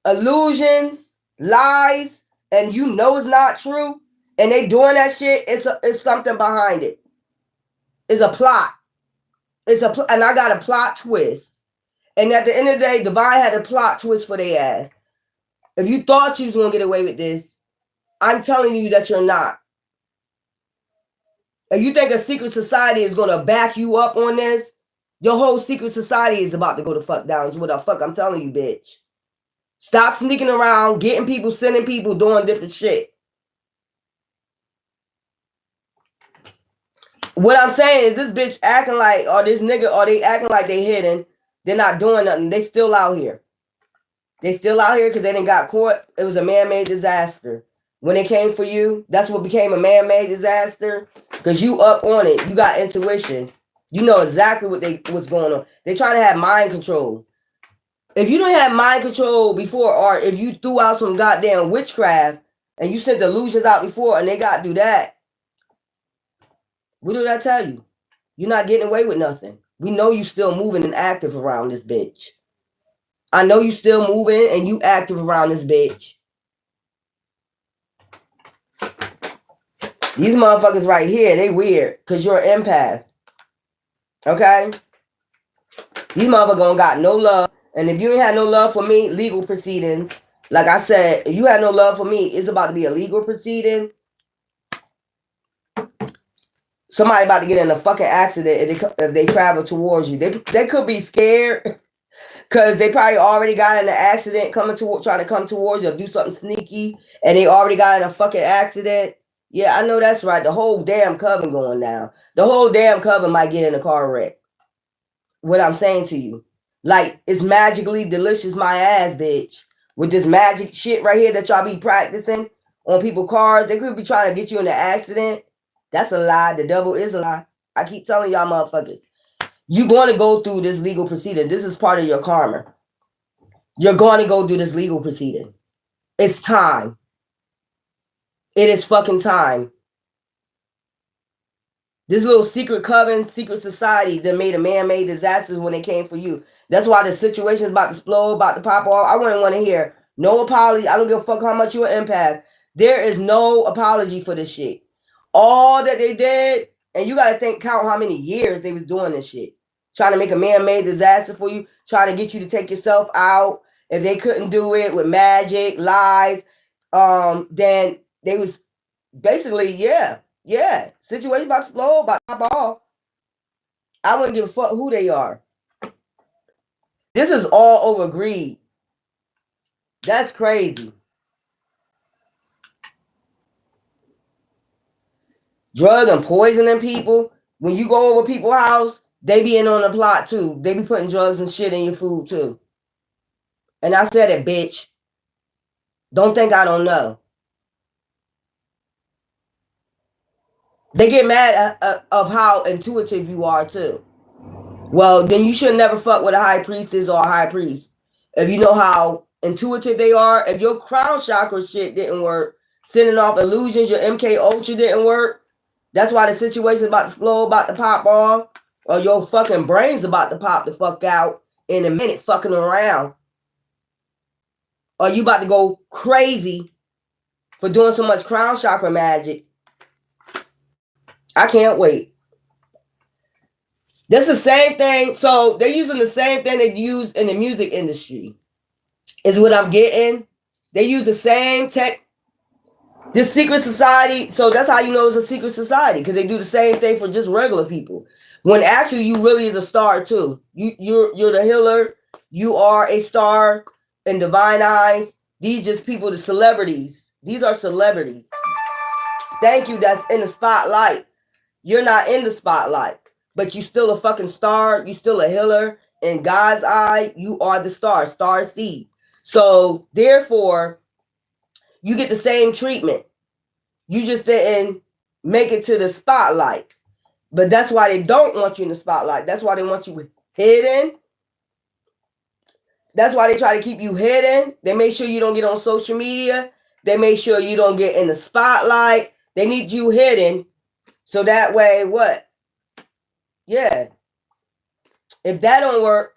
illusions, lies, and you know it's not true, and they doing that shit. It's something behind it. It's a plot. And I got a plot twist. And at the end of the day, Divine had a plot twist for their ass. If you thought you was gonna get away with this, I'm telling you that you're not. If you think a secret society is gonna back you up on this, your whole secret society is about to go the fuck down. Is what the fuck I'm telling you, bitch. Stop sneaking around, getting people, sending people, doing different shit. What I'm saying is this bitch acting like, or this nigga, or they acting like they hidden. They're not doing nothing. They still out here. They still out here because they didn't got caught. It was a man-made disaster. When it came for you, that's what became a man-made disaster. Because you up on it. You got intuition. You know exactly what's going on. They try to have mind control. If you don't have mind control before, or if you threw out some goddamn witchcraft and you sent illusions out before and they got to do that, what did I tell you? You're not getting away with nothing. We know you still moving and active around this bitch. I know you still moving and you active around this bitch. These motherfuckers right here, they weird because you're an empath. Okay? These motherfuckers don't got no love. And if you ain't had no love for me, legal proceedings. Like I said, if you had no love for me, it's about to be a legal proceeding. Somebody about to get in a fucking accident if they travel towards you. They could be scared because they probably already got in an accident trying to come towards you or do something sneaky. And they already got in a fucking accident. Yeah, I know that's right. The whole damn coven going down. The whole damn coven might get in a car wreck. What I'm saying to you. Like, it's magically delicious my ass, bitch. With this magic shit right here that y'all be practicing on people's cars. They could be trying to get you in an accident. That's a lie. The devil is a lie. I keep telling y'all motherfuckers. You're going to go through this legal proceeding. This is part of your karma. You're going to go through this legal proceeding. It's time. It is fucking time. This little secret coven, secret society that made a man-made disasters when they came for you. That's why the situation is about to explode, about to pop off. I wouldn't want to hear no apology. I don't give a fuck how much you're an empath. There is no apology for this shit. All that they did, and you got to count how many years they was doing this shit. Trying to make a man-made disaster for you, trying to get you to take yourself out. If they couldn't do it with magic, lies, then they was basically, yeah. Situation about to explode, about to pop off. I wouldn't give a fuck who they are. This is all over greed. That's crazy. Drug and poisoning people. When you go over people's house, they be in on the plot too. They be putting drugs and shit in your food too. And I said it, bitch. Don't think I don't know. They get mad of how intuitive you are too. Well, then you should never fuck with a high priestess or a high priest. If you know how intuitive they are. If your crown chakra shit didn't work, sending off illusions, your MK Ultra didn't work. That's why the situation's about to explode, about to pop off, or your fucking brain's about to pop the fuck out in a minute, fucking around. Or you about to go crazy for doing so much crown chakra magic. I can't wait. That's the same thing. So they're using the same thing they use in the music industry. Is what I'm getting. They use the same tech. This secret society. So that's how you know it's a secret society, because they do the same thing for just regular people. When actually you really is a star too. You're the healer. You are a star in divine eyes. These just people, the celebrities. These are celebrities. Thank you. That's in the spotlight. You're not in the spotlight, but you still a fucking star. You still a healer. In God's eye, you are the star seed. So therefore, you get the same treatment. You just didn't make it to the spotlight. But that's why they don't want you in the spotlight. That's why they want you hidden. That's why they try to keep you hidden. They make sure you don't get on social media. They make sure you don't get in the spotlight. They need you hidden. So that way, what? Yeah. If that don't work,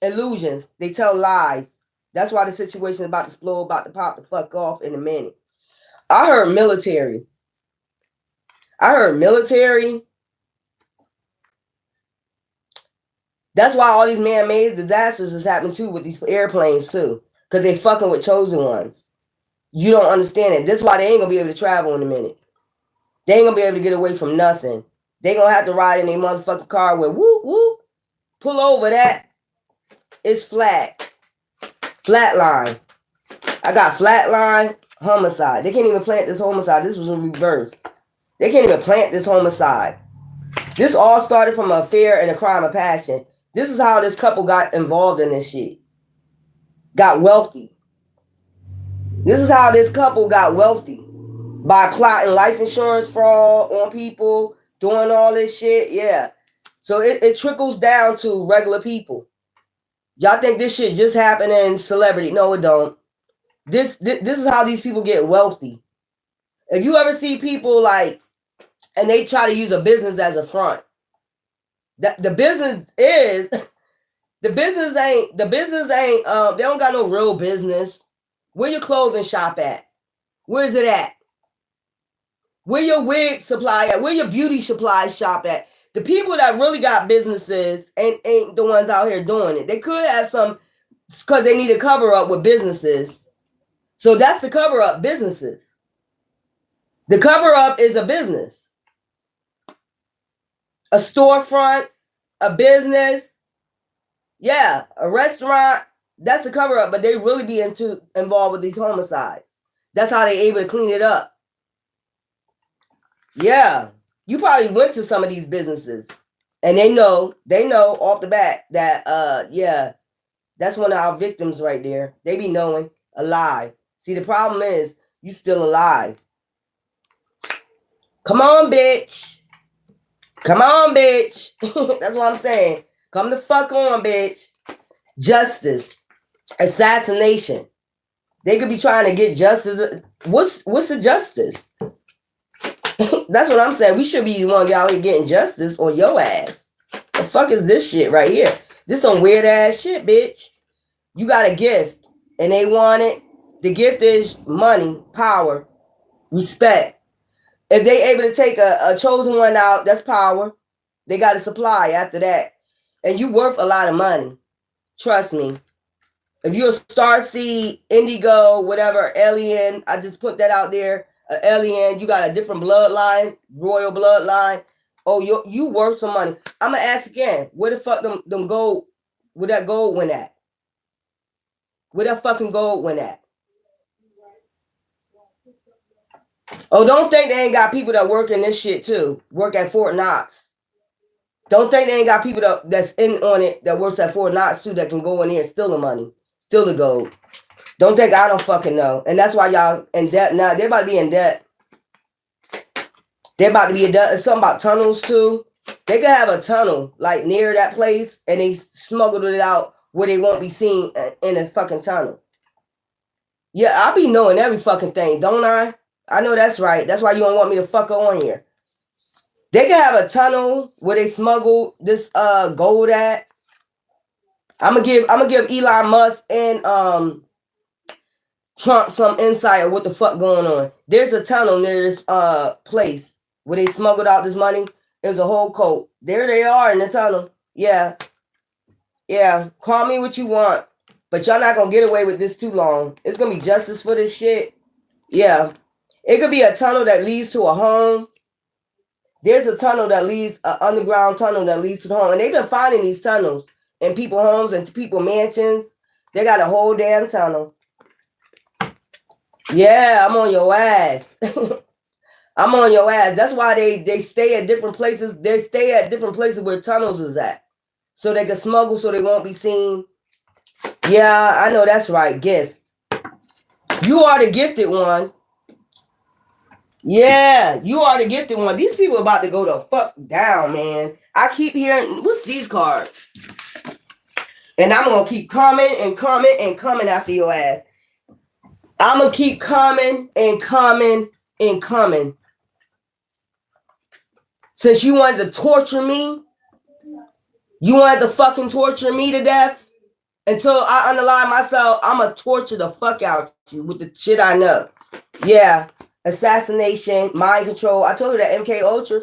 illusions. They tell lies. That's why the situation is about to explode, about to pop the fuck off in a minute. I heard military. That's why all these man-made disasters is happening too with these airplanes too. Because they fucking with chosen ones. You don't understand it. That's why they ain't going to be able to travel in a minute. They ain't going to be able to get away from nothing. They going to have to ride in their motherfucking car with whoop, whoop. Pull over that. It's flat. Flatline. I got flatline, homicide. They can't even plant this homicide. This was in reverse. They can't even plant this homicide. This all started from an affair and a crime of passion. This is how this couple got involved in this shit. Got wealthy. This is how this couple got wealthy. By plotting life insurance fraud on people, doing all this shit. Yeah. So it trickles down to regular people. Y'all think this shit just happened in celebrity. No, it don't. This is how these people get wealthy. If you ever see people like, and they try to use a business as a front. The business ain't, they don't got no real business. Where your clothing shop at? Where is it at? Where your wig supply at? Where your beauty supply shop at? The people that really got businesses ain't the ones out here doing it. They could have some, because they need to cover up with businesses. So that's the cover up, businesses. The cover up is a business. A storefront, a business, yeah, a restaurant, that's the cover up, but they really be involved with these homicides. That's how they able to clean it up. Yeah, you probably went to some of these businesses and they know off the bat that, yeah, that's one of our victims right there. They be knowing, alive. See, the problem is you still alive. Come on, bitch. Come on, bitch. That's what I'm saying. Come the fuck on, bitch. Justice. Assassination. They could be trying to get justice. What's the justice? That's what I'm saying. We should be the one out here getting justice on your ass. The fuck is this shit right here? This some weird ass shit, bitch. You got a gift and they want it. The gift is money, power, respect. If they able to take a chosen one out, that's power. They got a supply after that. And you worth a lot of money. Trust me. If you're a starseed, indigo, whatever, alien, I just put that out there. An alien, you got a different bloodline, royal bloodline. Oh, you worth some money. I'm going to ask again. Where the fuck them gold, where that gold went at? Where that fucking gold went at? Oh, don't think they ain't got people that work in this shit too. Work at Fort Knox. Don't think they ain't got people that's in on it that works at Fort Knox too that can go in here and steal the money. Steal the gold. Don't think I don't fucking know. And that's why y'all in debt now. They're about to be in debt. They're about to be in debt. It's something about tunnels too. They could have a tunnel like near that place and they smuggled it out where they won't be seen in a fucking tunnel. Yeah, I be knowing every fucking thing, don't I? I know that's right. That's why you don't want me to fuck her on here. They can have a tunnel where they smuggle this gold at. I'm gonna give Elon Musk and Trump some insight of what the fuck going on. There's a tunnel near this place where they smuggled out this money. It was a whole coat. There they are in the tunnel. Yeah. Yeah. Call me what you want. But y'all not gonna get away with this too long. It's gonna be justice for this shit. Yeah. It could be a tunnel that leads to a home. There's a tunnel that leads, an underground tunnel that leads to the home. And they've been finding these tunnels in people homes and people mansions. They got a whole damn tunnel. Yeah, I'm on your ass. I'm on your ass. That's why they stay at different places. They stay at different places where tunnels is at. So they can smuggle so they won't be seen. Yeah, I know that's right. Gift. You are the gifted one. Yeah, you are the gifted one. These people about to go the fuck down, man. I keep hearing, what's these cards? And I'm going to keep coming and coming and coming after your ass. I'm going to keep coming and coming and coming. Since you wanted to torture me, you wanted to fucking torture me to death, until I underline myself, I'm going to torture the fuck out you with the shit I know. Yeah. Assassination, mind control. I told you that MK Ultra.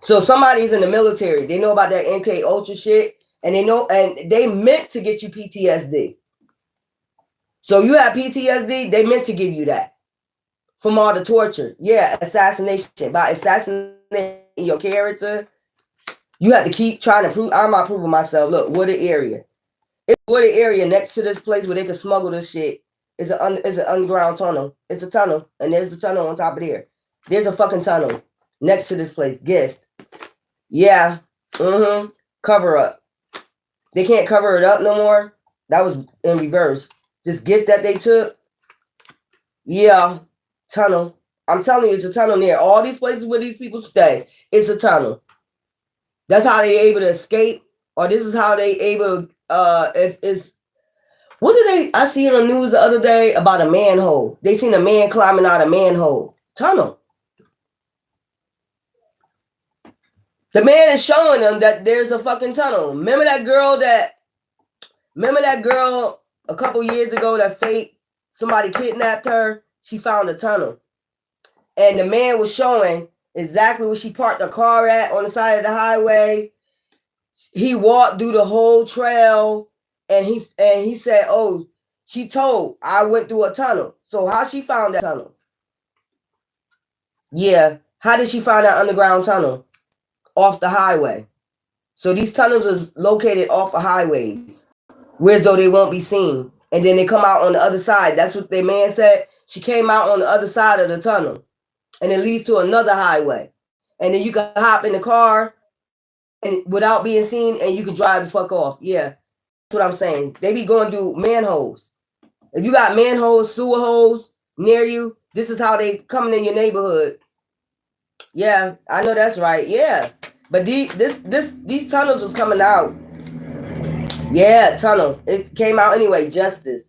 So somebody's in the military. They know about that MK Ultra shit. And they know, and they meant to get you PTSD. So you have PTSD, they meant to give you that. From all the torture. Yeah, assassination. By assassinating your character, you have to keep trying to prove. I'm not proving myself. Look, wooded area. It's a wooded area next to this place where they can smuggle this shit. It's an underground tunnel. It's a tunnel. And there's the tunnel on top of there. There's a fucking tunnel next to this place. Gift. Yeah. Mm-hmm. Cover up. They can't cover it up no more. That was in reverse. This gift that they took. Yeah. Tunnel. I'm telling you, it's a tunnel near all these places where these people stay. It's a tunnel. That's how they able to escape. Or this is how they able to, if it's, what did they, I see in the news the other day about a manhole. They seen a man climbing out a manhole. Tunnel. The man is showing them that there's a fucking tunnel. Remember that girl a couple years ago that somebody kidnapped her? She found a tunnel. And the man was showing exactly where she parked the car at on the side of the highway. He walked through the whole trail and he said, oh, she told I went through a tunnel. So how she found that tunnel? Yeah. How did she find that underground tunnel? Off the highway. So these tunnels is located off of highways, where though they won't be seen. And then they come out on the other side. That's what their man said. She came out on the other side of the tunnel. And it leads to another highway. And then you can hop in the car and without being seen and you can drive the fuck off. Yeah. That's what I'm saying. They be going through manholes. If you got manholes, sewer holes near you, this is how they coming in your neighborhood. Yeah, I know that's right. Yeah. But these tunnels was coming out. Yeah, tunnel. It came out anyway. Justice.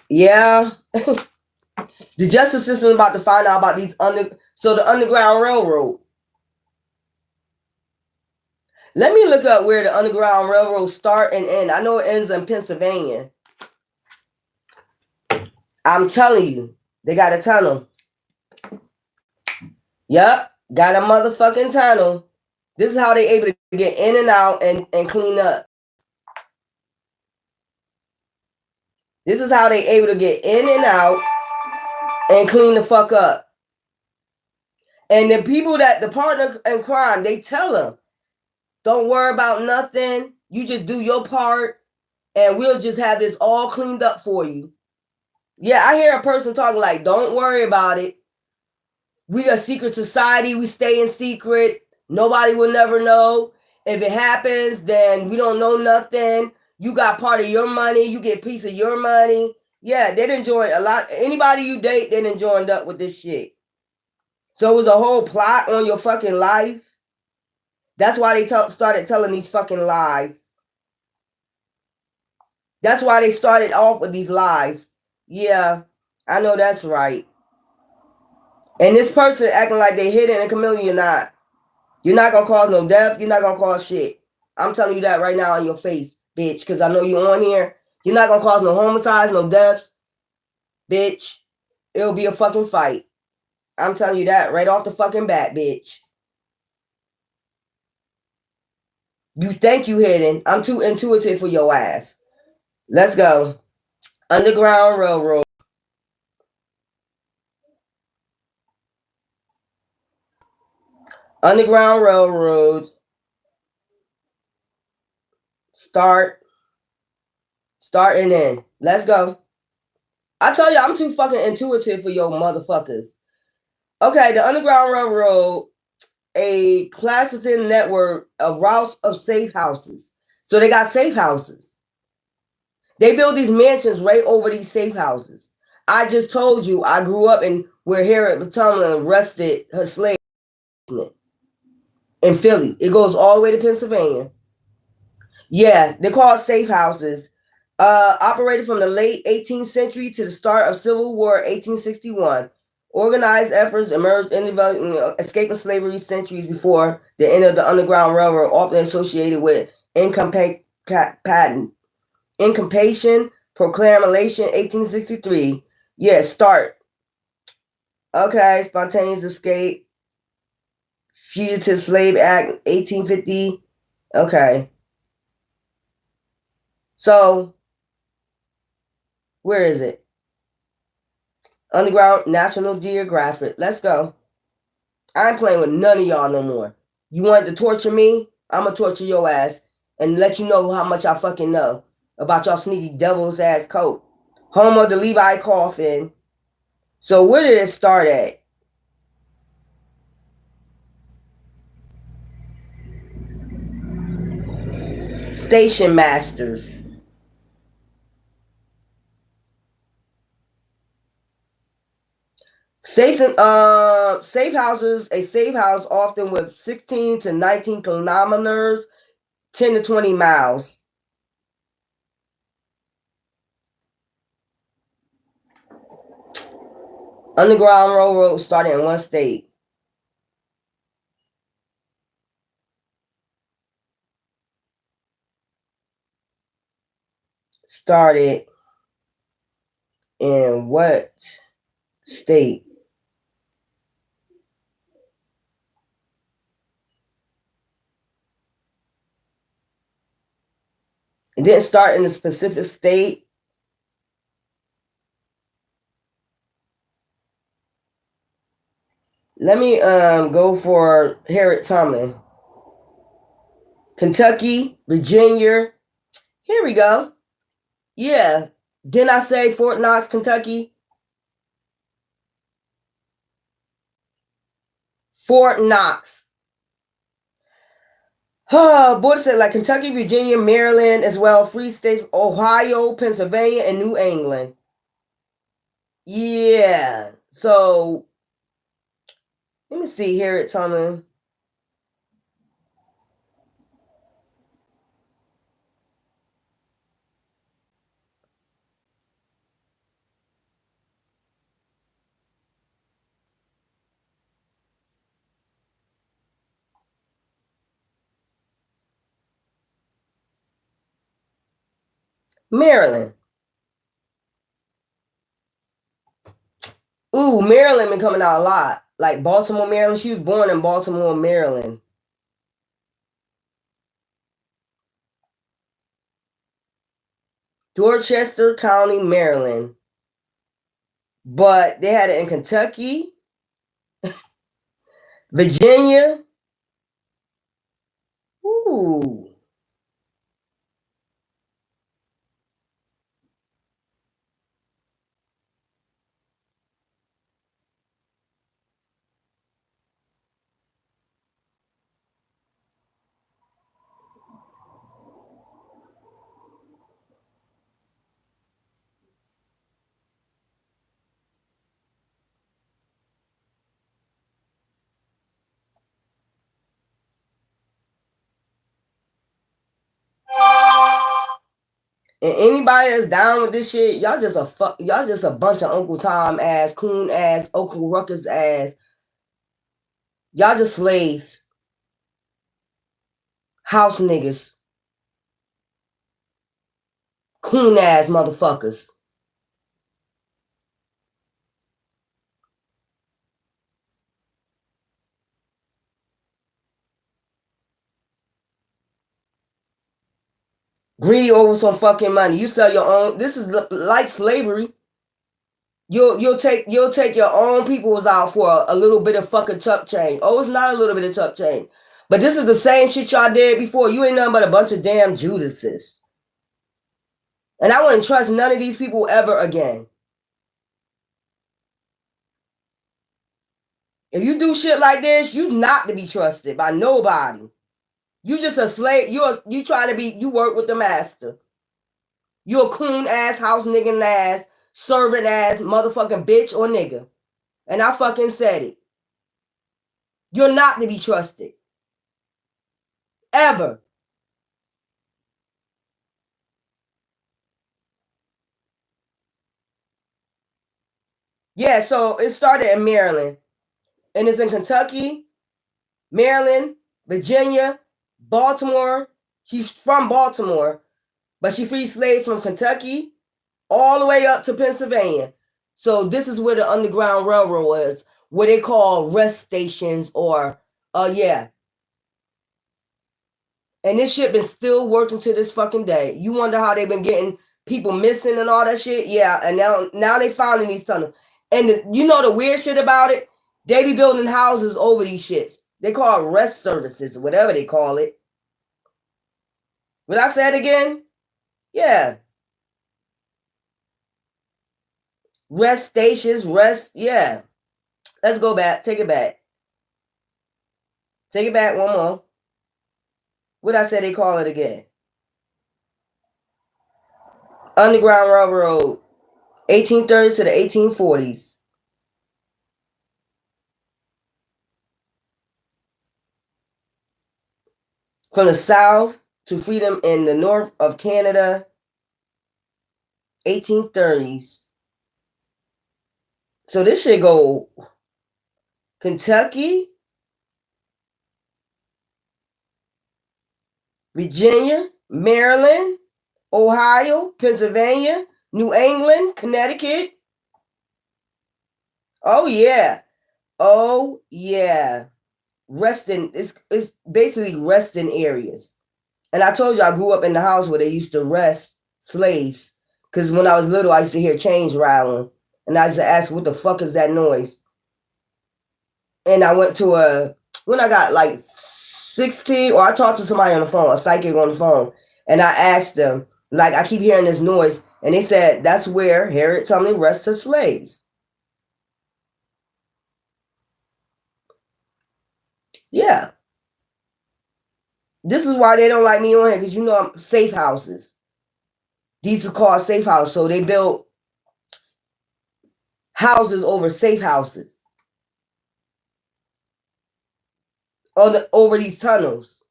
Yeah. The justice system is about to find out about these the Underground Railroad. Let me look up where the Underground Railroad start and end. I know it ends in Pennsylvania. I'm telling you, they got a tunnel. Yep, got a motherfucking tunnel. This is how they able to get in and out and clean up. This is how they able to get in and out and clean the fuck up. And the people that the partner in crime, they tell them, don't worry about nothing. You just do your part and we'll just have this all cleaned up for you. Yeah, I hear a person talking like, don't worry about it. We a secret society. We stay in secret. Nobody will never know. If it happens, then we don't know nothing. You got part of your money. You get a piece of your money. Yeah, they done joined a lot. Anybody you date, they done joined up with this shit. So it was a whole plot on your fucking life. That's why they started telling these fucking lies. That's why they started off with these lies. Yeah, I know that's right. And this person acting like they hidden and Camilla, you're not. You're not gonna cause no death. You're not gonna cause shit. I'm telling you that right now in your face, bitch, because I know you're on here. You're not gonna cause no homicides, no deaths, bitch. It'll be a fucking fight. I'm telling you that right off the fucking bat, bitch. You think you hidden. I'm too intuitive for your ass. Let's go. Underground Railroad. Underground Railroad. Starting in. Let's go. I tell you, I'm too fucking intuitive for your motherfuckers. Okay, the Underground Railroad, a classical network of routes of safe houses. So they got safe houses. They build these mansions right over these safe houses. I just told you I grew up in where Harriet Tubman arrested her slave in Philly. It goes all the way to Pennsylvania. Yeah, they're called safe houses. Operated from the late 18th century to the start of Civil War 1861. Organized efforts emerged in developing escaping slavery centuries before the end of the Underground Railroad, often associated with Incampation Proclamation 1863. Yeah, start. Okay, Spontaneous Escape. Fugitive Slave Act 1850. Okay. So, where is it? Underground National Geographic. Let's go. I ain't playing with none of y'all no more. You wanted to torture me? I'm gonna torture your ass and let you know how much I fucking know about y'all sneaky devil's ass coat. Home of the Levi coffin. So where did it start at? Station masters. Safe houses, a safe house often with 16 to 19 kilometers, 10 to 20 miles. Underground Railroad started in one state. Started in what state? It didn't start in a specific state. Let me go for Harriet Tubman. Kentucky, Virginia. Here we go. Yeah. Didn't I say Fort Knox, Kentucky? Fort Knox. Border state like Kentucky, Virginia, Maryland, as well, free states, Ohio, Pennsylvania, and New England. Yeah. So let me see here at Tubman. Maryland. Ooh, Maryland been coming out a lot. Like Baltimore, Maryland. She was born in Baltimore, Maryland. Dorchester County, Maryland. But they had it in Kentucky, Virginia. Ooh. And anybody that's down with this shit, y'all just a bunch of Uncle Tom ass, coon ass, Uncle Ruckus ass. Y'all just slaves. House niggas. Coon ass motherfuckers. Greedy over some fucking money. You sell your own. This is like slavery. You'll take your own peoples out for a little bit of fucking chuck change. Oh, it's not a little bit of chuck change. But this is the same shit y'all did before. You ain't nothing but a bunch of damn Judases. And I wouldn't trust none of these people ever again. If you do shit like this, you not to be trusted by nobody. You just a slave. You trying to be. You work with the master. You a coon ass, house nigga ass, servant ass, motherfucking bitch or nigga. And I fucking said it. You're not to be trusted. Ever. Yeah, so it started in Maryland. And it's in Kentucky, Maryland, Virginia, Baltimore. She's from Baltimore, but she freed slaves from Kentucky all the way up to Pennsylvania. So this is where the Underground Railroad was, where they call rest stations or, yeah. And this shit been still working to this fucking day. You wonder how they've been getting people missing and all that shit? Yeah, and now they finding these tunnels. And you know the weird shit about it? They be building houses over these shits. They call it rest services, whatever they call it. Will I say it again? Yeah. Rest stations, yeah. Let's go back. Take it back. Take it back one more. What I say they call it again? Underground Railroad, 1830s to the 1840s. From the south to freedom in the north of Canada, 1830s. So this shit go Kentucky, Virginia, Maryland, Ohio, Pennsylvania, New England, Connecticut. Oh yeah. Oh yeah. Resting, it's basically resting areas. And I told you I grew up in the house where they used to rest slaves. Because when I was little, I used to hear chains rattling. And I used to ask, what the fuck is that noise? And I went to when I got like 16, or I talked to somebody on the phone, a psychic on the phone. And I asked them, like, I keep hearing this noise. And they said, that's where Harriet Tubman rested her slaves. Yeah. This is why they don't like me on here, because you know I'm safe houses. These are called safe houses. So they built houses over safe houses. Over these tunnels.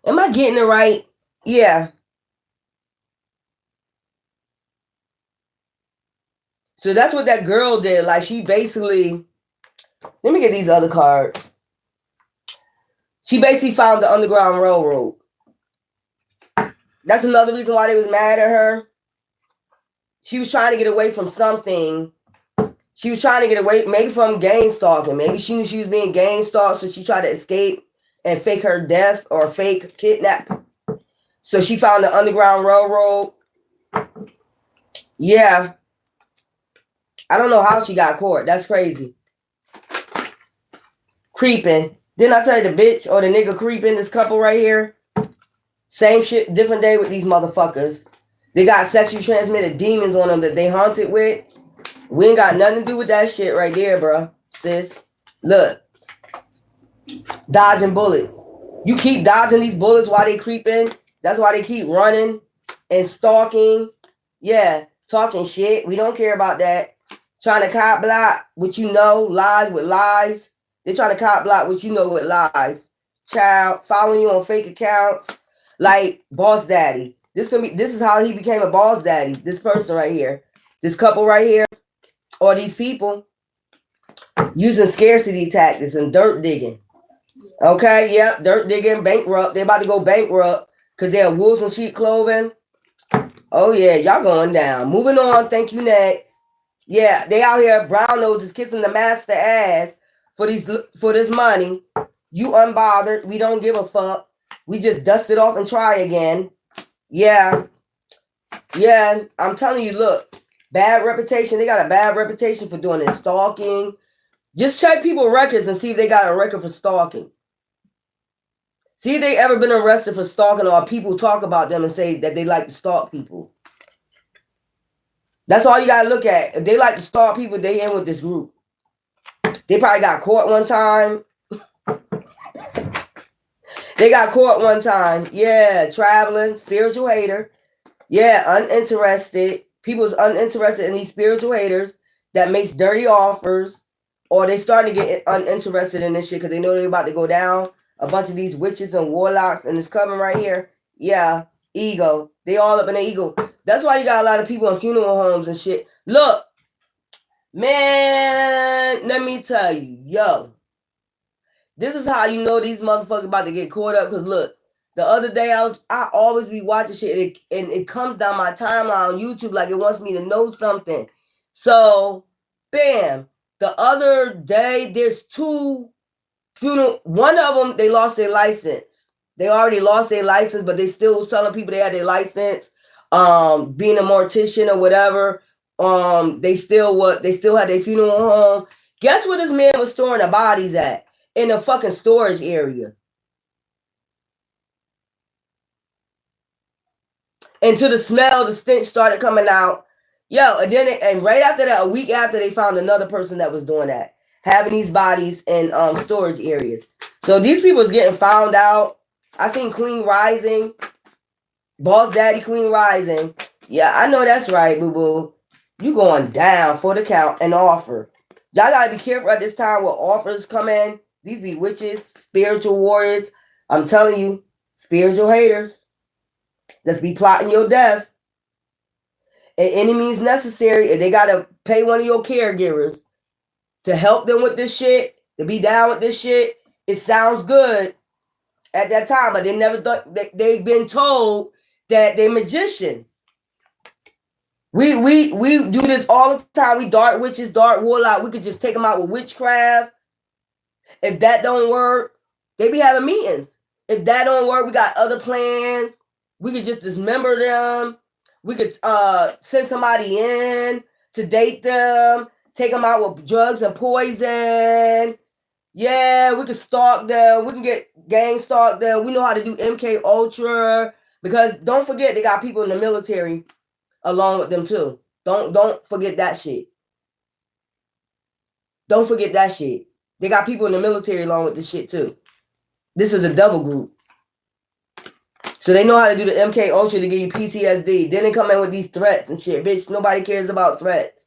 Am I getting it right? Yeah. So that's what that girl did. Like, she basically, let me get these other cards. She basically found the Underground Railroad. That's another reason why they was mad at her. She was trying to get away from something. She was trying to get away, maybe from gang stalking. Maybe she knew she was being gang stalked, so she tried to escape and fake her death or fake kidnap. So she found the Underground Railroad. Yeah. I don't know how she got caught. That's crazy. Creeping. Didn't I tell you the bitch or the nigga creeping, this couple right here? Same shit, different day with these motherfuckers. They got sexually transmitted demons on them that they haunted with. We ain't got nothing to do with that shit right there, bro, sis. Look. Dodging bullets. You keep dodging these bullets while they creeping. That's why they keep running and stalking. Yeah, talking shit. We don't care about that. Trying to cop block what you know, lies with lies. They're trying to cop block what you know with lies. Child, following you on fake accounts. Like Boss Daddy. This is how he became a boss daddy. This person right here, this couple right here, or these people using scarcity tactics and dirt digging. Okay, yep, dirt digging, bankrupt. They about to go bankrupt because they're wolves in sheep clothing. Oh yeah, y'all going down. Moving on. Thank you. Next. Yeah, they out here brown noses kissing the master ass for this money. You unbothered. We don't give a fuck. We just dust it off and try again. Yeah. Yeah, I'm telling you, look, bad reputation. They got a bad reputation for doing this stalking. Just check people's records and see if they got a record for stalking. See if they ever been arrested for stalking, or people talk about them and say that they like to stalk people. That's all you gotta look at. If they like to stalk people, they in with this group. They probably got caught one time. They got caught one time. Yeah, traveling, spiritual hater. Yeah, uninterested. People's uninterested in these spiritual haters that makes dirty offers, or they starting to get uninterested in this shit because they know they're about to go down. A bunch of these witches and warlocks, and it's coming right here. Yeah, ego. They all up in the ego. That's why you got a lot of people in funeral homes and shit. Look, man, let me tell you, yo, this is how you know these motherfuckers about to get caught up. Because look, the other day I always be watching shit, and it comes down my timeline on YouTube like it wants me to know something. So, bam, the other day there's two funeral. One of them, they lost their license. They already lost their license, but they still telling people they had their license. Being a mortician or whatever. They still had their funeral home. Guess where this man was storing the bodies at? In a fucking storage area. Until the smell, the stench started coming out. Yo, and right after that, a week after, they found another person that was doing that, having these bodies in storage areas. So these people is getting found out. I seen Queen Rising, Boss Daddy Queen Rising. Yeah, I know that's right, boo boo. You going down for the count and offer. Y'all gotta be careful at this time when offers come in. These be witches, spiritual warriors. I'm telling you, spiritual haters. Let's be plotting your death. And any means necessary. If they gotta pay one of your caregivers to help them with this shit, to be down with this shit, it sounds good at that time, but they never thought they've been told that they're magicians. We do this all the time. We dark witches, dark warlock. We could just take them out with witchcraft. If that don't work, they be having meetings. If that don't work, we got other plans. We could just dismember them. We could send somebody in to date them, take them out with drugs and poison. Yeah, we could stalk them. We can get gang stalk them. We know how to do MK Ultra, because don't forget they got people in the military along with them too. Don't forget that shit. Don't forget that shit. They got people in the military along with this shit too. This is a devil group. So they know how to do the MK Ultra to give you PTSD. Then they come in with these threats and shit. Bitch, nobody cares about threats.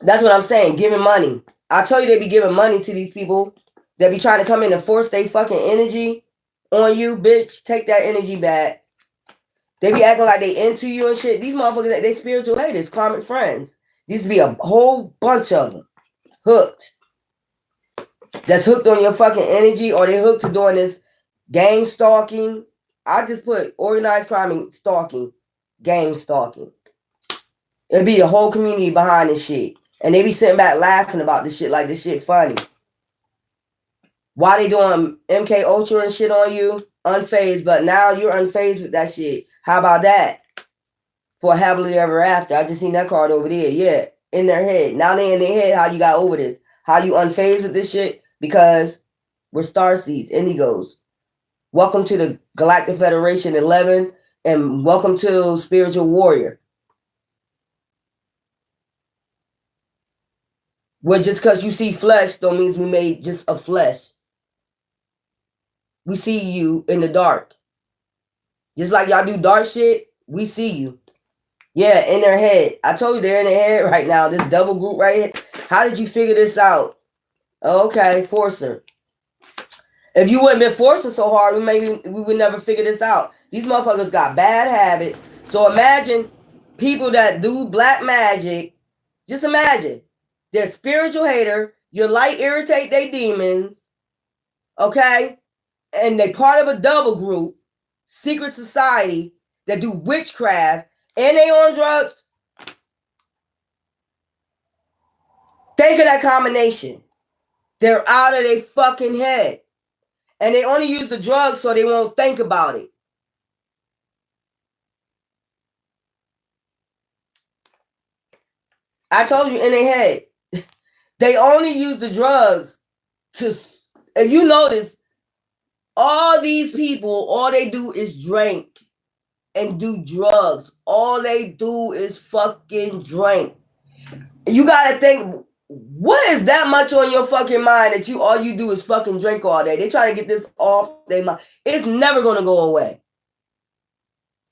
That's what I'm saying. Giving money. I tell you, they be giving money to these people that be trying to come in and force their fucking energy on you. Bitch, take that energy back. They be acting like they into you and shit. These motherfuckers, they spiritual haters, karmic friends. These be a whole bunch of them. Hooked. That's hooked on your fucking energy, or they hooked to doing this gang stalking. I just put organized crime and stalking, gang stalking. It'd be a whole community behind this shit. And they be sitting back laughing about this shit like this shit funny. Why they doing MK Ultra and shit on you? Unfazed, but now you're unfazed with that shit. How about that? For happily ever after. I just seen that card over there. Yeah, in their head. Now they in their head how you got over this. How you unfazed with this shit? Because we're starseeds, indigos. Welcome to the Galactic Federation 11, and welcome to Spiritual Warrior. Well, just because you see flesh don't mean we made just a flesh. We see you in the dark. Just like y'all do dark shit, we see you. Yeah, in their head. I told you they're in their head right now. This double group right here. How did you figure this out? Okay, Forcer. If you wouldn't been forcing so hard, we would never figure this out. These motherfuckers got bad habits. So imagine people that do black magic. Just imagine. They're spiritual hater. Your light irritate their demons. Okay? And they part of a double group, secret society, that do witchcraft, and they on drugs. Think of that combination. They're out of their fucking head. And they only use the drugs so they won't think about it. I told you, in their head. They only use the drugs to, if you notice, all these people, all they do is drink and do drugs. All they do is fucking drink. You gotta think, what is that much on your fucking mind that all you do is fucking drink all day? They try to get this off their mind. It's never gonna go away.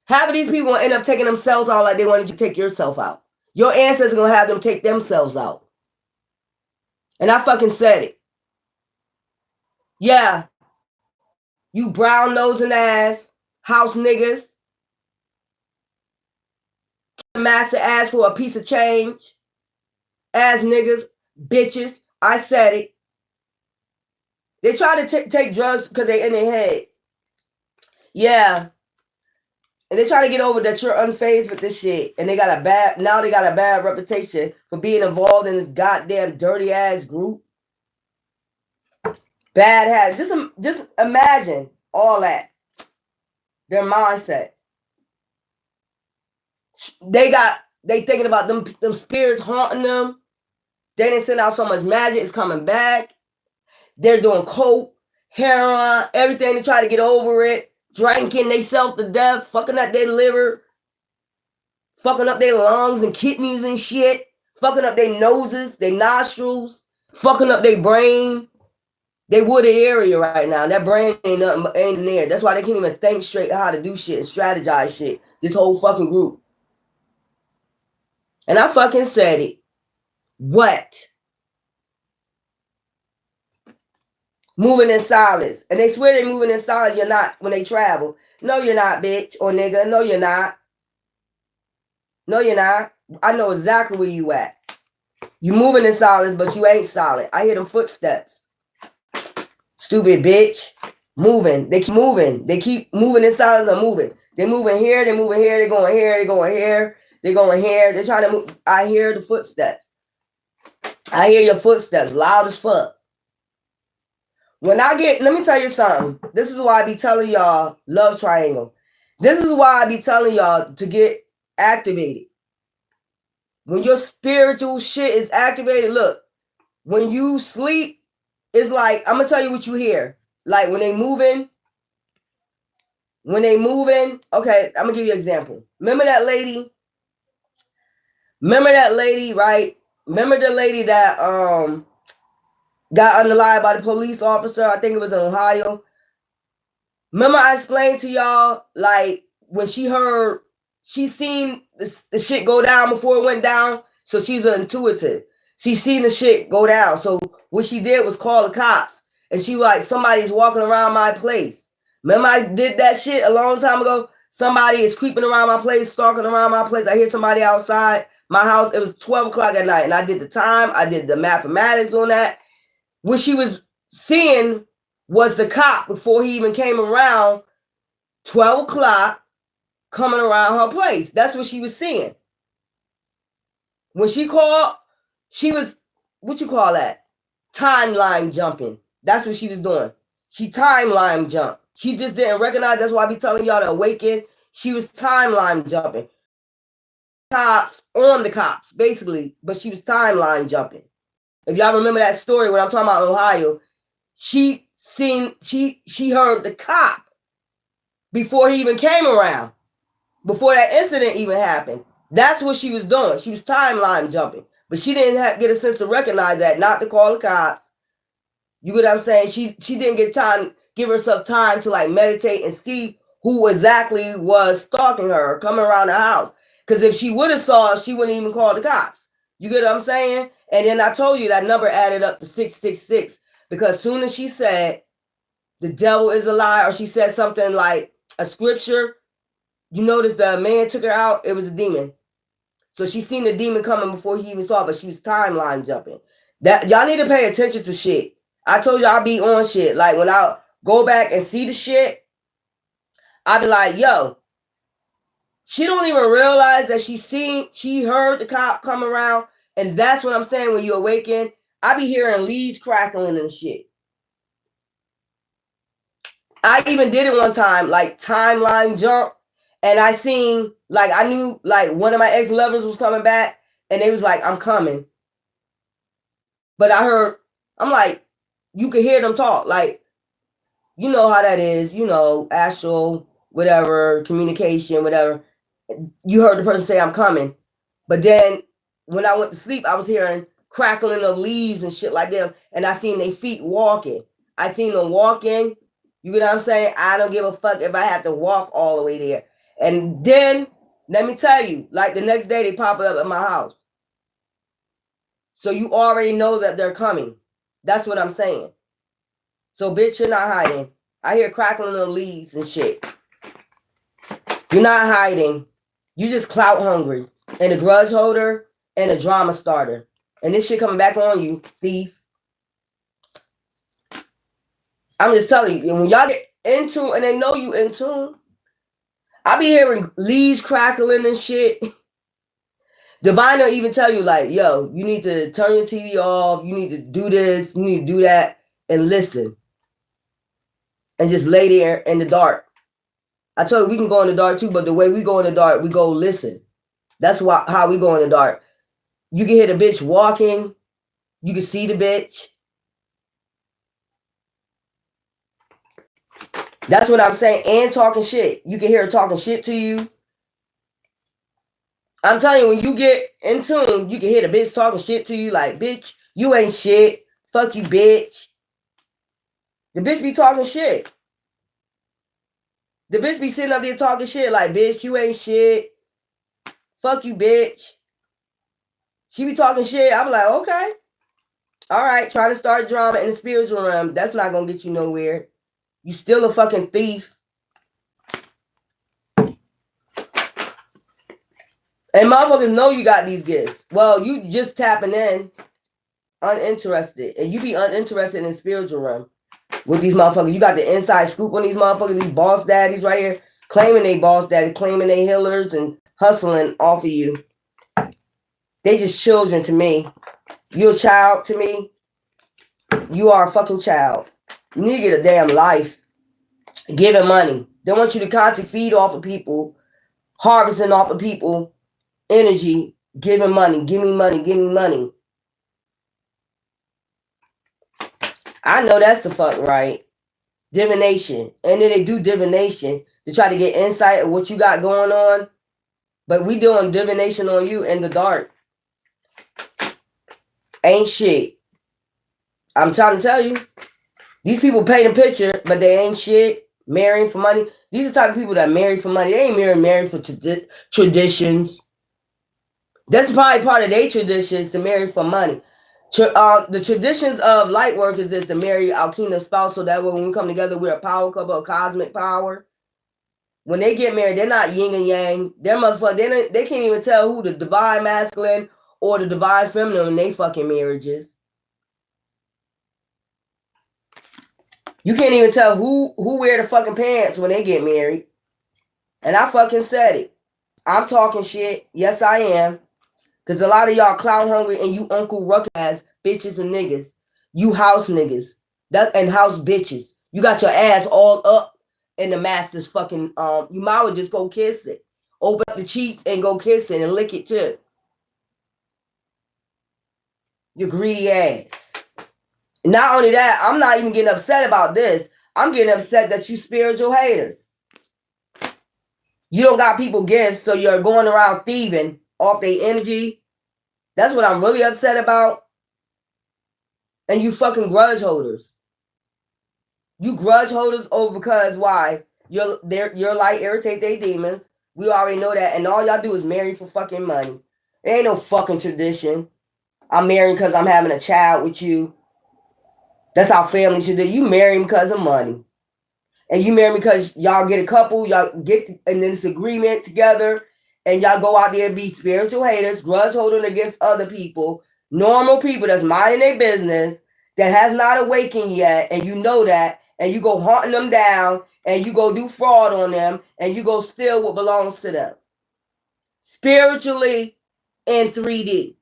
Half of these people will end up taking themselves out like they wanted you to take yourself out. Your ancestors are gonna have them take themselves out. And I fucking said it. Yeah. You brown nosing ass, house niggas. Master ass for a piece of change. Ass niggas, bitches. I said it. They try to take drugs because they in their head. Yeah. And they try to get over that you're unfazed with this shit. And they got a bad reputation for being involved in this goddamn dirty ass group. Bad habits. Just imagine all that. Their mindset. They thinking about them spirits haunting them. They didn't send out so much magic, it's coming back. They're doing coke, heroin, everything to try to get over it. Drinking themselves to death, fucking up their liver, fucking up their lungs and kidneys and shit, fucking up their noses, their nostrils, fucking up their brain. They wooded area right now. That brain ain't there. That's why they can't even think straight how to do shit and strategize shit. This whole fucking group. And I fucking said it. What? Moving in silence. And they swear they're moving in silence. You're not when they travel. No, you're not, bitch or nigga. No, you're not. No, you're not. I know exactly where you at. You moving in silence, but you ain't solid. I hear them footsteps. Stupid bitch. Moving. They keep moving. They keep moving in silence or moving. They moving here. They moving here. They going here. They going here. They going here. They're trying to move. I hear the footsteps. I hear your footsteps loud as fuck. Let me tell you something. This is why I be telling y'all love triangle. This is why I be telling y'all to get activated. When your spiritual shit is activated, look, when you sleep, it's like, I'm going to tell you what you hear. Like when they moving, okay, I'm going to give you an example. Remember that lady, right? Remember the lady that got unalive by the police officer? I think it was in Ohio. Remember I explained to y'all, like, when she seen the shit go down before it went down, so she's an intuitive. She seen the shit go down, so what she did was call the cops. And she was like, somebody's walking around my place. Remember I did that shit a long time ago? Somebody is creeping around my place, stalking around my place. I hear somebody outside my house. It was 12 o'clock at night, and I did the time. I did the mathematics on that. What she was seeing was the cop before he even came around, 12 o'clock, coming around her place. That's what she was seeing. When she called, she was, what you call that? Timeline jumping. That's what she was doing. She timeline jumped. She just didn't recognize. That's why I be telling y'all to awaken. She was timeline jumping. Cops on the cops, basically, but she was timeline jumping. If y'all remember that story when I'm talking about Ohio, she heard the cop before he even came around, before that incident even happened. That's what she was doing. She was timeline jumping, but she didn't get a sense to recognize that, not to call the cops. You get what I'm saying? She didn't give herself time to like meditate and see who exactly was stalking her or coming around the house. Because if she would have saw, she wouldn't even call the cops. You get what I'm saying? And then I told you that number added up to 666 because soon as she said the devil is a lie, or she said something like a scripture, you notice the man took her out, it was a demon. So she seen the demon coming before he even saw it, but she was timeline jumping. That y'all need to pay attention to shit. I told you I'll be on shit. Like when I go back and see the shit, I'll be like, yo, she don't even realize that she heard the cop come around. And that's what I'm saying when you awaken. I be hearing leaves crackling and shit. I even did it one time, like timeline jump. And I seen, like, I knew, like, one of my ex-lovers was coming back. And they was like, I'm coming. But I heard, I'm like, you could hear them talk. Like, you know how that is, you know, astral, whatever, communication, whatever. You heard the person say, I'm coming. But then when I went to sleep, I was hearing crackling of leaves and shit like that. And I seen their feet walking. I seen them walking. You get what I'm saying? I don't give a fuck if I have to walk all the way there. And then, let me tell you, like the next day they pop up at my house. So you already know that they're coming. That's what I'm saying. So bitch, you're not hiding. I hear crackling of leaves and shit. You're not hiding. You just clout hungry and a grudge holder and a drama starter. And this shit coming back on you, thief. I'm just telling you, when y'all get in tune and they know you in tune, I be hearing leaves crackling and shit. Divine will even tell you, like, yo, you need to turn your TV off. You need to do this. You need to do that and listen. And just lay there in the dark. I told you we can go in the dark too, but the way we go in the dark, we go listen. That's how we go in the dark. You can hear the bitch walking. You can see the bitch. That's what I'm saying. And talking shit. You can hear her talking shit to you. I'm telling you, when you get in tune, you can hear the bitch talking shit to you like, bitch, you ain't shit. Fuck you, bitch. The bitch be talking shit. The bitch be sitting up there talking shit like, bitch, you ain't shit. Fuck you, bitch. She be talking shit. I'm like, okay. All right, try to start drama in the spiritual realm. That's not going to get you nowhere. You still a fucking thief. And motherfuckers know you got these gifts. Well, you just tapping in, uninterested. And you be uninterested in spiritual realm with these motherfuckers. You got the inside scoop on these motherfuckers, these boss daddies right here, claiming they boss daddy, claiming they healers and hustling off of you. They just children to me. You're a child to me. You are a fucking child. You need to get a damn life. Giving money. They want you to constantly feed off of people, harvesting off of people, energy, giving money, give me money, give me money. I know that's the fuck right. Divination. And then they do divination to try to get insight of what you got going on. But we doing divination on you in the dark. Ain't shit. I'm trying to tell you. These people paint a picture, but they ain't shit. Marrying for money. These are the type of people that marry for money. They ain't married for traditions. That's probably part of their traditions to marry for money. The traditions of light workers is to marry our kingdom spouse, so that way when we come together, we're a power couple, a cosmic power. When they get married, they're not yin and yang. They're motherfuckers. They can't even tell who the divine masculine or the divine feminine in they fucking marriages. You can't even tell who wear the fucking pants when they get married. And I fucking said it. I'm talking shit. Yes, I am. Because a lot of y'all clout hungry and you Uncle Ruck ass bitches and niggas. You house niggas. And house bitches. You got your ass all up in the master's fucking, you might as well just go kiss it. Open up the cheeks and go kiss it and lick it too. You greedy ass. Not only that, I'm not even getting upset about this. I'm getting upset that you spiritual haters. You don't got people gifts, so you're going around thieving off their energy. That's what I'm really upset about. And you fucking grudge holders. You grudge holders over because why? Your light irritate their demons. We already know that. And all y'all do is marry for fucking money. There ain't no fucking tradition. I'm marrying because I'm having a child with you. That's how family should do. You marry him because of money. and you marry me because y'all get a couple, y'all get in this agreement together, and y'all go out there and be spiritual haters, grudge holding against other people, normal people that's minding their business, that has not awakened yet, and you know that, and you go hunting them down, and you go do fraud on them, and you go steal what belongs to them. Spiritually in 3D.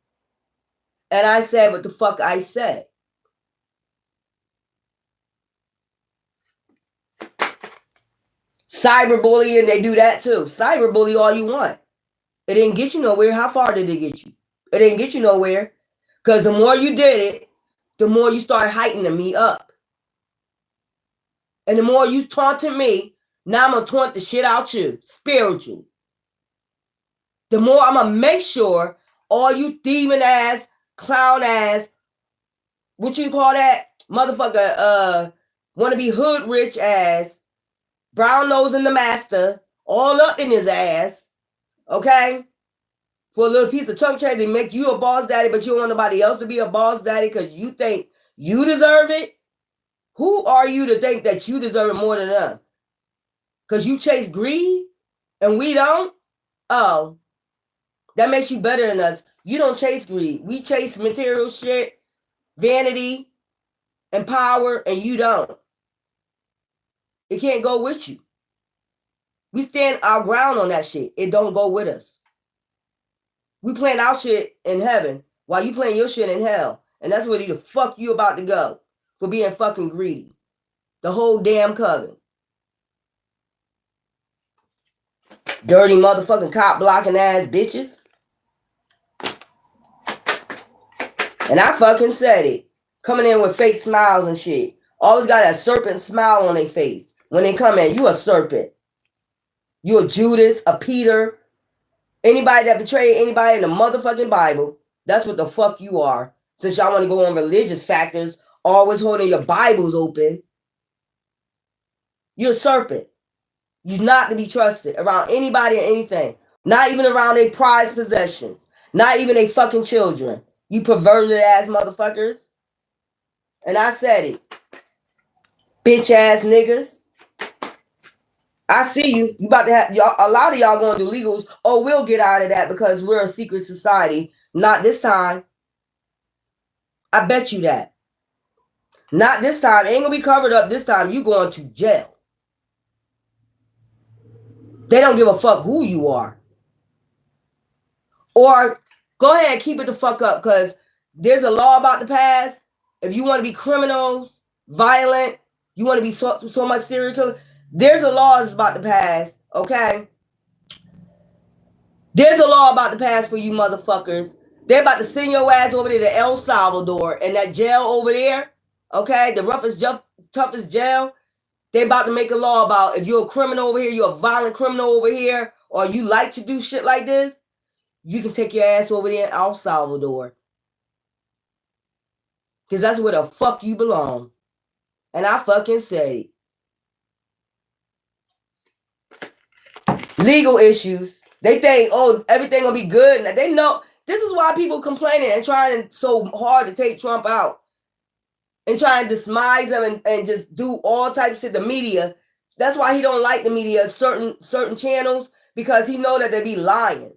And I said what the fuck I said. Cyberbullying, they do that too. Cyberbully all you want. It didn't get you nowhere. How far did it get you? It didn't get you nowhere. Because the more you did it, the more you start heightening me up. And the more you taunting me, now I'm going to taunt the shit out you. Spiritually. The more I'm going to make sure all you thieving ass, clown ass, what you call that? Motherfucker, wanna be hood rich ass, brown nose in the master, all up in his ass, okay? For a little piece of chunk change, they make you a boss daddy, but you don't want nobody else to be a boss daddy because you think you deserve it? Who are you to think that you deserve it more than them? Because you chase greed and we don't? Oh, that makes you better than us. You don't chase greed. We chase material shit, vanity, and power, and you don't. It can't go with you. We stand our ground on that shit. It don't go with us. We playing our shit in heaven while you playing your shit in hell. And that's where the fuck you about to go for being fucking greedy. The whole damn coven. Dirty motherfucking cop blocking ass bitches. And I fucking said it. Coming in with fake smiles and shit. Always got that serpent smile on their face. When they come in, you a serpent. You a Judas, a Peter. Anybody that betrayed anybody in the motherfucking Bible. That's what the fuck you are. Since y'all want to go on religious factors, always holding your Bibles open. You're a serpent. You're not to be trusted around anybody or anything. Not even around their prized possessions. Not even their fucking children. You perverted ass motherfuckers. And I said it. Bitch ass niggas. I see you. You about to have y'all. A lot of y'all going to do legals. Oh, we'll get out of that because we're a secret society. Not this time. I bet you that. Not this time. Ain't gonna be covered up this time. You going to jail. They don't give a fuck who you are. Or go ahead and keep it the fuck up because there's a law about to pass. If you want to be criminals, violent, you want to be so much serial killer, there's a law that's about to pass, okay? There's a law about to pass for you motherfuckers. They're about to send your ass over there to El Salvador and that jail over there, okay? The roughest, toughest jail. They're about to make a law about if you're a criminal over here, you're a violent criminal over here, or you like to do shit like this, you can take your ass over there in El Salvador. Because that's where the fuck you belong. And I fucking say legal issues. They think, oh, everything gonna be good. They know this is why people complaining and trying so hard to take Trump out. And trying to dismiss him and just do all types of shit. The media. That's why he don't like the media, certain channels, because he know that they be lying.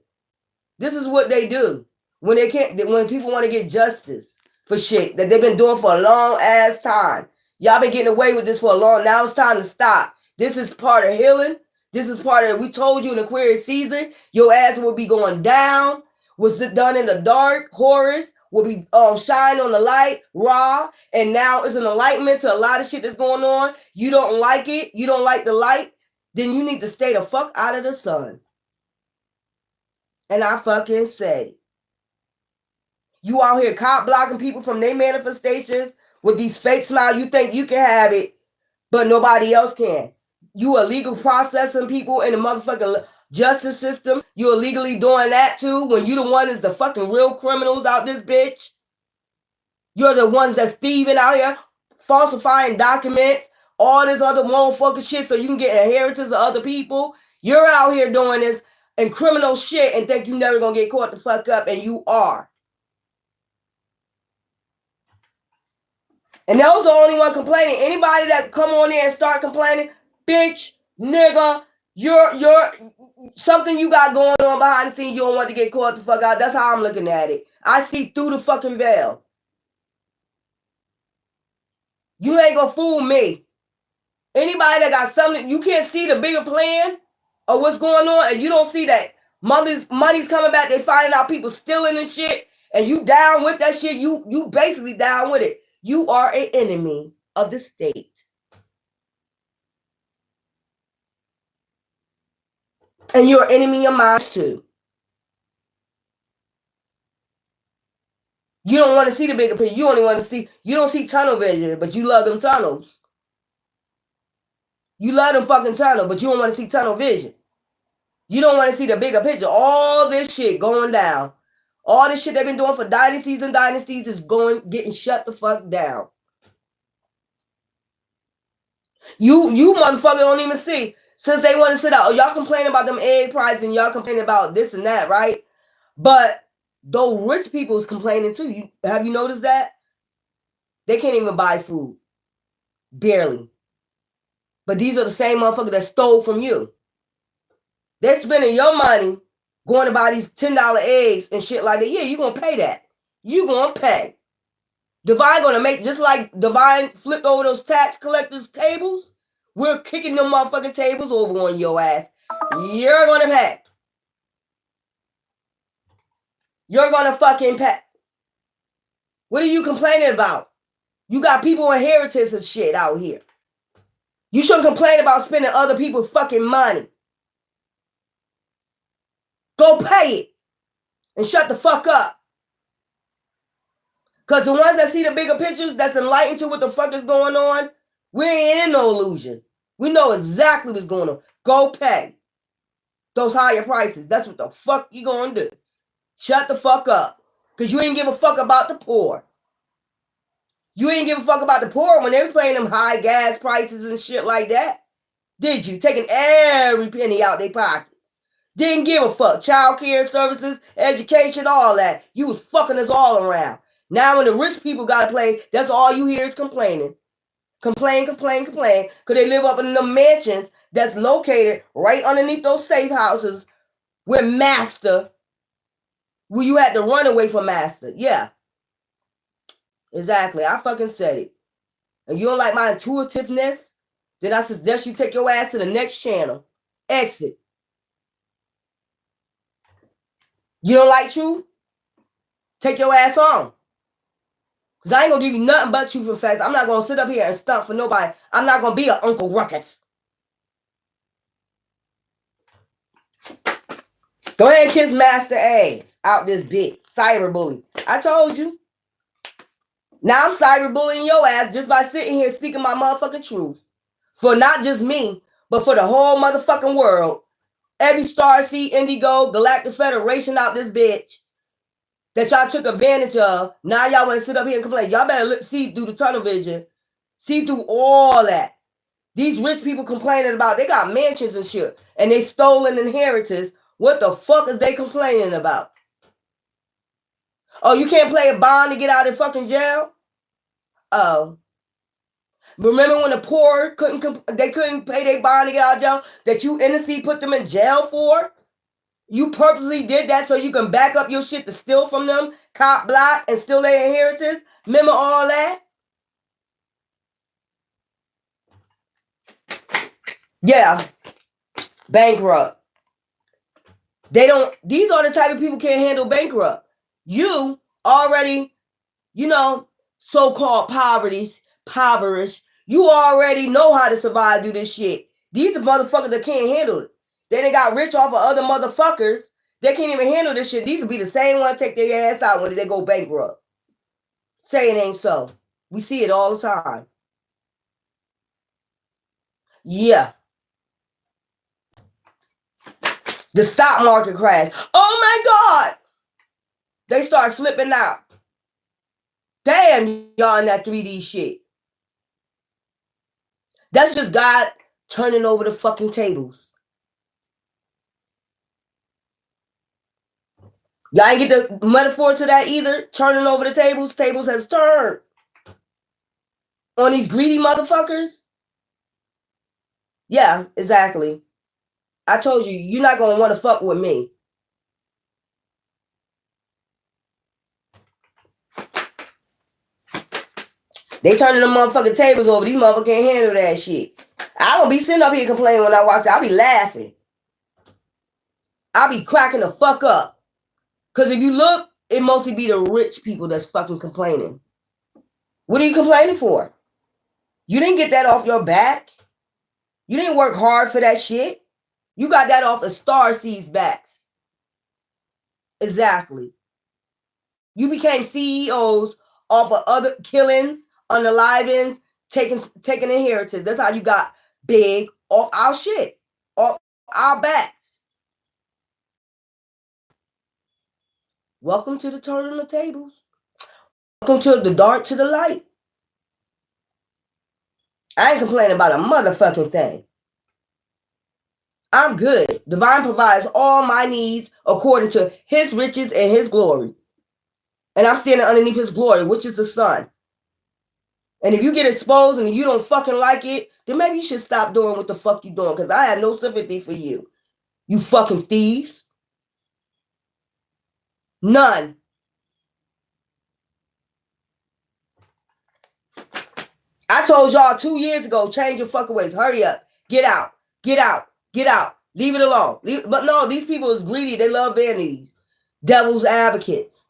This is what they do. When people want to get justice for shit that they've been doing for a long ass time. Y'all been getting away with this for a long. Now it's time to stop. This is part of healing. This is part of, we told you in Aquarius season, your ass will be going down. Was done in the dark. Horus will be shine on the light, raw. And now it's an enlightenment to a lot of shit that's going on. You don't like it. You don't like the light. Then you need to stay the fuck out of the sun. And I fucking say, you out here cop blocking people from their manifestations with these fake smiles. You think you can have it, but nobody else can. You illegal processing people in the motherfucking justice system. You illegally doing that too when you the one is the fucking real criminals out this bitch. You're the ones that's thieving out here, falsifying documents, all this other motherfucking shit so you can get inheritance of other people. You're out here doing this and criminal shit and think you never gonna get caught the fuck up, and you are. And those are the only one complaining. Anybody that come on there and start complaining, bitch, nigga, you're something you got going on behind the scenes. You don't want to get caught the fuck out. That's how I'm looking at it. I see through the fucking veil. You ain't gonna fool me. Anybody that got something, you can't see the bigger plan of what's going on, and you don't see that money's coming back. They finding out people stealing and shit, and you down with that shit. You basically down with it. You are an enemy of the state. And you're an enemy of mine too. You don't want to see the bigger picture. You only want to see, you don't see tunnel vision, but you love them tunnels. You love them fucking tunnels, but you don't want to see tunnel vision. You don't want to see the bigger picture. All this shit going down. All this shit they've been doing for dynasties and dynasties is getting shut the fuck down. You motherfucker don't even see. Since they want to sit out, y'all complaining about them egg prices and y'all complaining about this and that, right? But those rich people is complaining too. Have you noticed that? They can't even buy food. Barely. But these are the same motherfuckers that stole from you. They're spending your money going to buy these $10 eggs and shit like that. Yeah, you're going to pay that. You're going to pay. Divine going to make, just like Divine flipped over those tax collectors' tables, we're kicking them motherfucking tables over on your ass. You're going to pay. You're going to fucking pay. What are you complaining about? You got people inheritance and shit out here. You shouldn't complain about spending other people's fucking money. Go pay it and shut the fuck up. Because the ones that see the bigger pictures, that's enlightened to what the fuck is going on, we ain't in no illusion. We know exactly what's going on. Go pay those higher prices. That's what the fuck you gonna do. Shut the fuck up. Because you ain't give a fuck about the poor. You ain't give a fuck about the poor when they were paying them high gas prices and shit like that. Did you? Taking every penny out their pockets. Didn't give a fuck. Child care services, education, all that. You was fucking us all around. Now when the rich people got to play, that's all you hear is complaining. Complain. Because they live up in the mansions that's located right underneath those safe houses where you had to run away from master. Yeah. Exactly. I fucking said it. And you don't like my intuitiveness? Then I suggest you take your ass to the next channel. Exit. You don't like truth? Take your ass on. Because I ain't going to give you nothing but truth and facts. I'm not going to sit up here and stunt for nobody. I'm not going to be an Uncle Ruckus. Go ahead and kiss Master ass out this bitch. Cyberbully. I told you. Now I'm cyberbullying your ass just by sitting here speaking my motherfucking truth. For not just me, but for the whole motherfucking world. Every Starseed, Indigo, Galactic Federation out this bitch that y'all took advantage of. Now y'all want to sit up here and complain. Y'all better see through the tunnel vision. See through all that. These rich people complaining about, they got mansions and shit. And they stolen inheritance. What the fuck is they complaining about? Oh, you can't play a bond to get out of fucking jail? Oh. Remember when the poor couldn't pay their bond to get out of jail? That you innocently put them in jail for? You purposely did that so you can back up your shit to steal from them, cop block, and steal their inheritance? Remember all that? Yeah. Bankrupt. These are the type of people can't handle bankrupt. You already, so-called impoverished. You already know how to survive through this shit. These are motherfuckers that can't handle it. They got rich off of other motherfuckers. They can't even handle this shit. These will be the same ones take their ass out when they go bankrupt. Say it ain't so. We see it all the time. Yeah. The stock market crash. Oh my God. They start flipping out. Damn, y'all in that 3D shit. That's just God turning over the fucking tables. Y'all ain't get the metaphor to that either? Turning over the tables. Tables has turned on these greedy motherfuckers. Yeah, exactly. I told you, you're not going to want to fuck with me. They turning the motherfucking tables over. These motherfuckers can't handle that shit. I don't be sitting up here complaining when I watch it. I be laughing. I be cracking the fuck up. Because if you look, it mostly be the rich people that's fucking complaining. What are you complaining for? You didn't get that off your back. You didn't work hard for that shit. You got that off the Starseed's backs. Exactly. You became CEOs off of other killings, unalivings, taking inheritance. That's how you got big off our shit, off our backs. Welcome to the turn of the tables. Welcome to the dark to the light. I ain't complaining about a motherfucking thing. I'm good. Divine provides all my needs according to his riches and his glory. And I'm standing underneath his glory, which is the sun. And if you get exposed and you don't fucking like it, then maybe you should stop doing what the fuck you doing, because I have no sympathy for you. You fucking thieves. None. I told y'all 2 years ago, change your fucking ways. Hurry up. Get out. Get out. Get out. Leave it alone. But no, these people is greedy. They love vanity. Devil's advocates.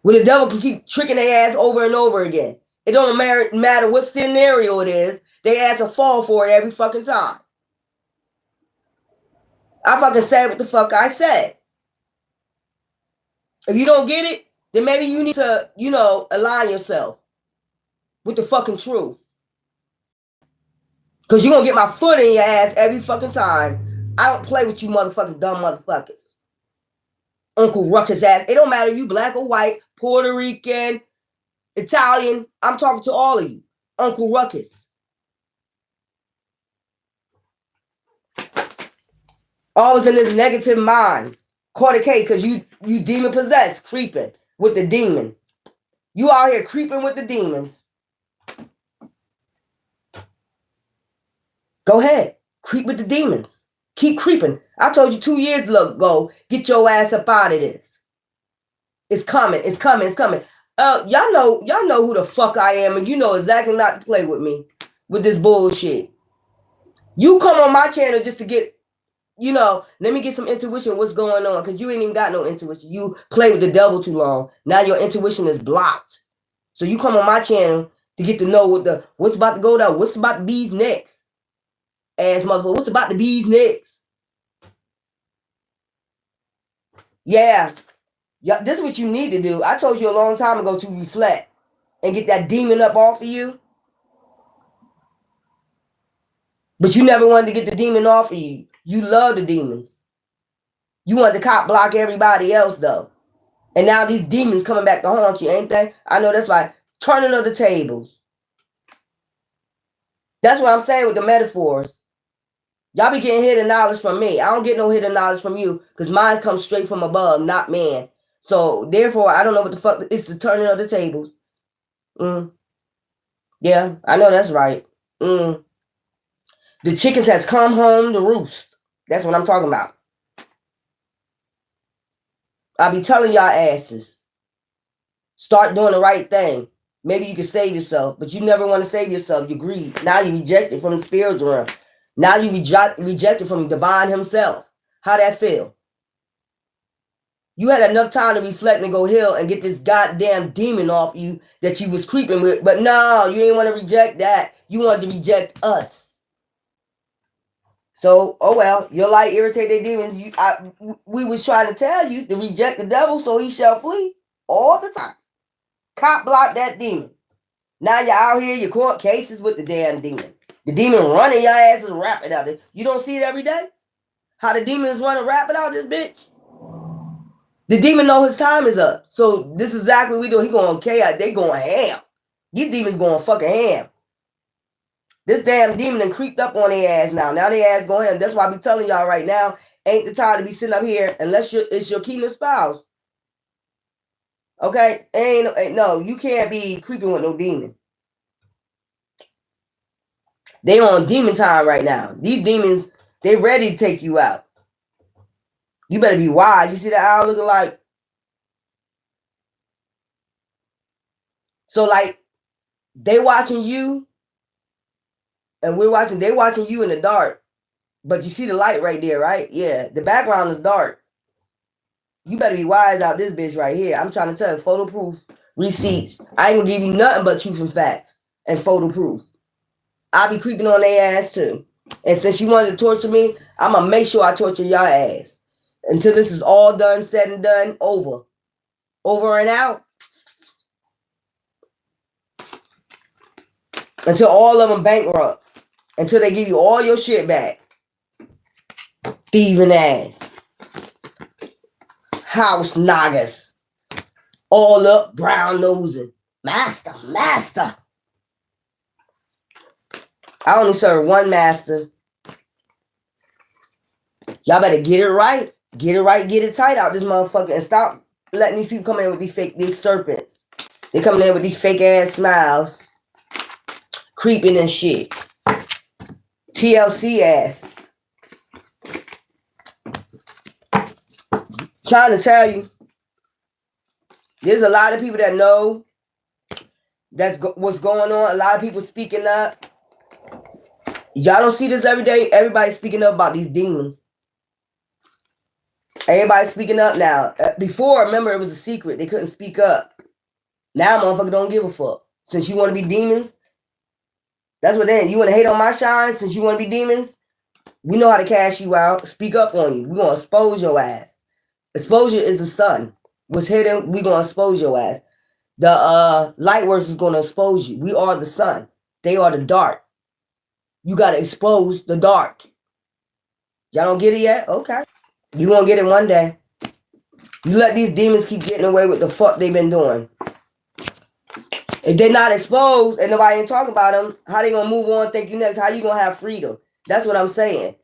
When the devil can keep tricking their ass over and over again. It don't matter what scenario it is. They ass will fall for it every fucking time. I fucking said what the fuck I said. If you don't get it, then maybe you need to, align yourself with the fucking truth. Because you're going to get my foot in your ass every fucking time. I don't play with you motherfucking dumb motherfuckers. Uncle Ruckus ass. It don't matter if you black or white, Puerto Rican, Italian. I'm talking to all of you. Uncle Ruckus. Always in this negative mind. Caught a case because you demon possessed, creeping with the demon. You out here creeping with the demons. Go ahead. Creep with the demons. Keep creeping. I told you 2 years ago, get your ass up out of this. It's coming. It's coming. It's coming. Y'all know who the fuck I am, and you know exactly not to play with me with this bullshit. You come on my channel just to get, let me get some intuition what's going on, because you ain't even got no intuition. You play with the devil too long. Now your intuition is blocked. So you come on my channel to get to know what's about to go down, what's about to be's next. Ass motherfucker, what's about to be's next? Yeah, this is what you need to do. I told you a long time ago to reflect and get that demon up off of you. But you never wanted to get the demon off of you. You love the demons. You want to cop block everybody else, though. And now these demons coming back to haunt you, ain't they? I know that's right. Turning of the tables. That's what I'm saying with the metaphors. Y'all be getting hidden knowledge from me. I don't get no hidden knowledge from you, because mine comes straight from above, not man. So, therefore, I don't know what the fuck. It's the turning of the tables. Yeah, I know that's right. The chickens has come home to roost. That's what I'm talking about. I be telling y'all asses, start doing the right thing. Maybe you can save yourself, but you never want to save yourself. You greed. Now you rejected from the spiritual realm. Now you rejected from divine himself. How that feel? You had enough time to reflect and go heal and get this goddamn demon off you that you was creeping with. But no, you didn't want to reject that. You wanted to reject us. So, oh well, your light irritated demons. We was trying to tell you to reject the devil so he shall flee all the time. Cop block that demon. Now you're out here, you court cases with the damn demon. The demon running your ass is rapid out there. You don't see it every day? How the demon is running rapid out this bitch? The demon know his time is up. So this is exactly what we do. He going chaos. They going ham. These demons going fucking ham. This damn demon done creeped up on their ass now. Now their ass going ham. That's why I be telling y'all right now, ain't the time to be sitting up here unless it's your kingdom spouse. Okay? No, you can't be creeping with no demon. They on demon time right now. These demons, they ready to take you out. You better be wise. You see the owl looking like? So like, they watching you, and they watching you in the dark. But you see the light right there, right? Yeah, the background is dark. You better be wise out this bitch right here. I'm trying to tell you, photo proof receipts. I ain't gonna give you nothing but truth and facts and photo proof. I'll be creeping on their ass too. And since you wanted to torture me, I'm gonna make sure I torture your ass until this is all done, said and done, over. Over and out. Until all of them bankrupt. Until they give you all your shit back. Thieving ass. House nagas. All up, brown nosing. Master. I only serve one master. Y'all better get it right. Get it right, get it tight out this motherfucker. And stop letting these people come in with these serpents. They coming in with these fake ass smiles. Creeping and shit. TLC ass. Trying to tell you. There's a lot of people that know what's going on. A lot of people speaking up. Y'all don't see this every day. Everybody's speaking up about these demons. Everybody's speaking up now. Before, remember, it was a secret. They couldn't speak up. Now, motherfucker don't give a fuck. Since you want to be demons, that's what they you want to hate on my shine since you want to be demons? We know how to cash you out. Speak up on you. We're going to expose your ass. Exposure is the sun. What's hidden, we're going to expose your ass. The light works is going to expose you. We are the sun. They are the dark. You got to expose the dark. Y'all don't get it yet? Okay. You won't get it one day. You let these demons keep getting away with the fuck they've been doing. If they're not exposed and nobody ain't talking about them, how they gonna move on, think you next? How you gonna have freedom? That's what I'm saying.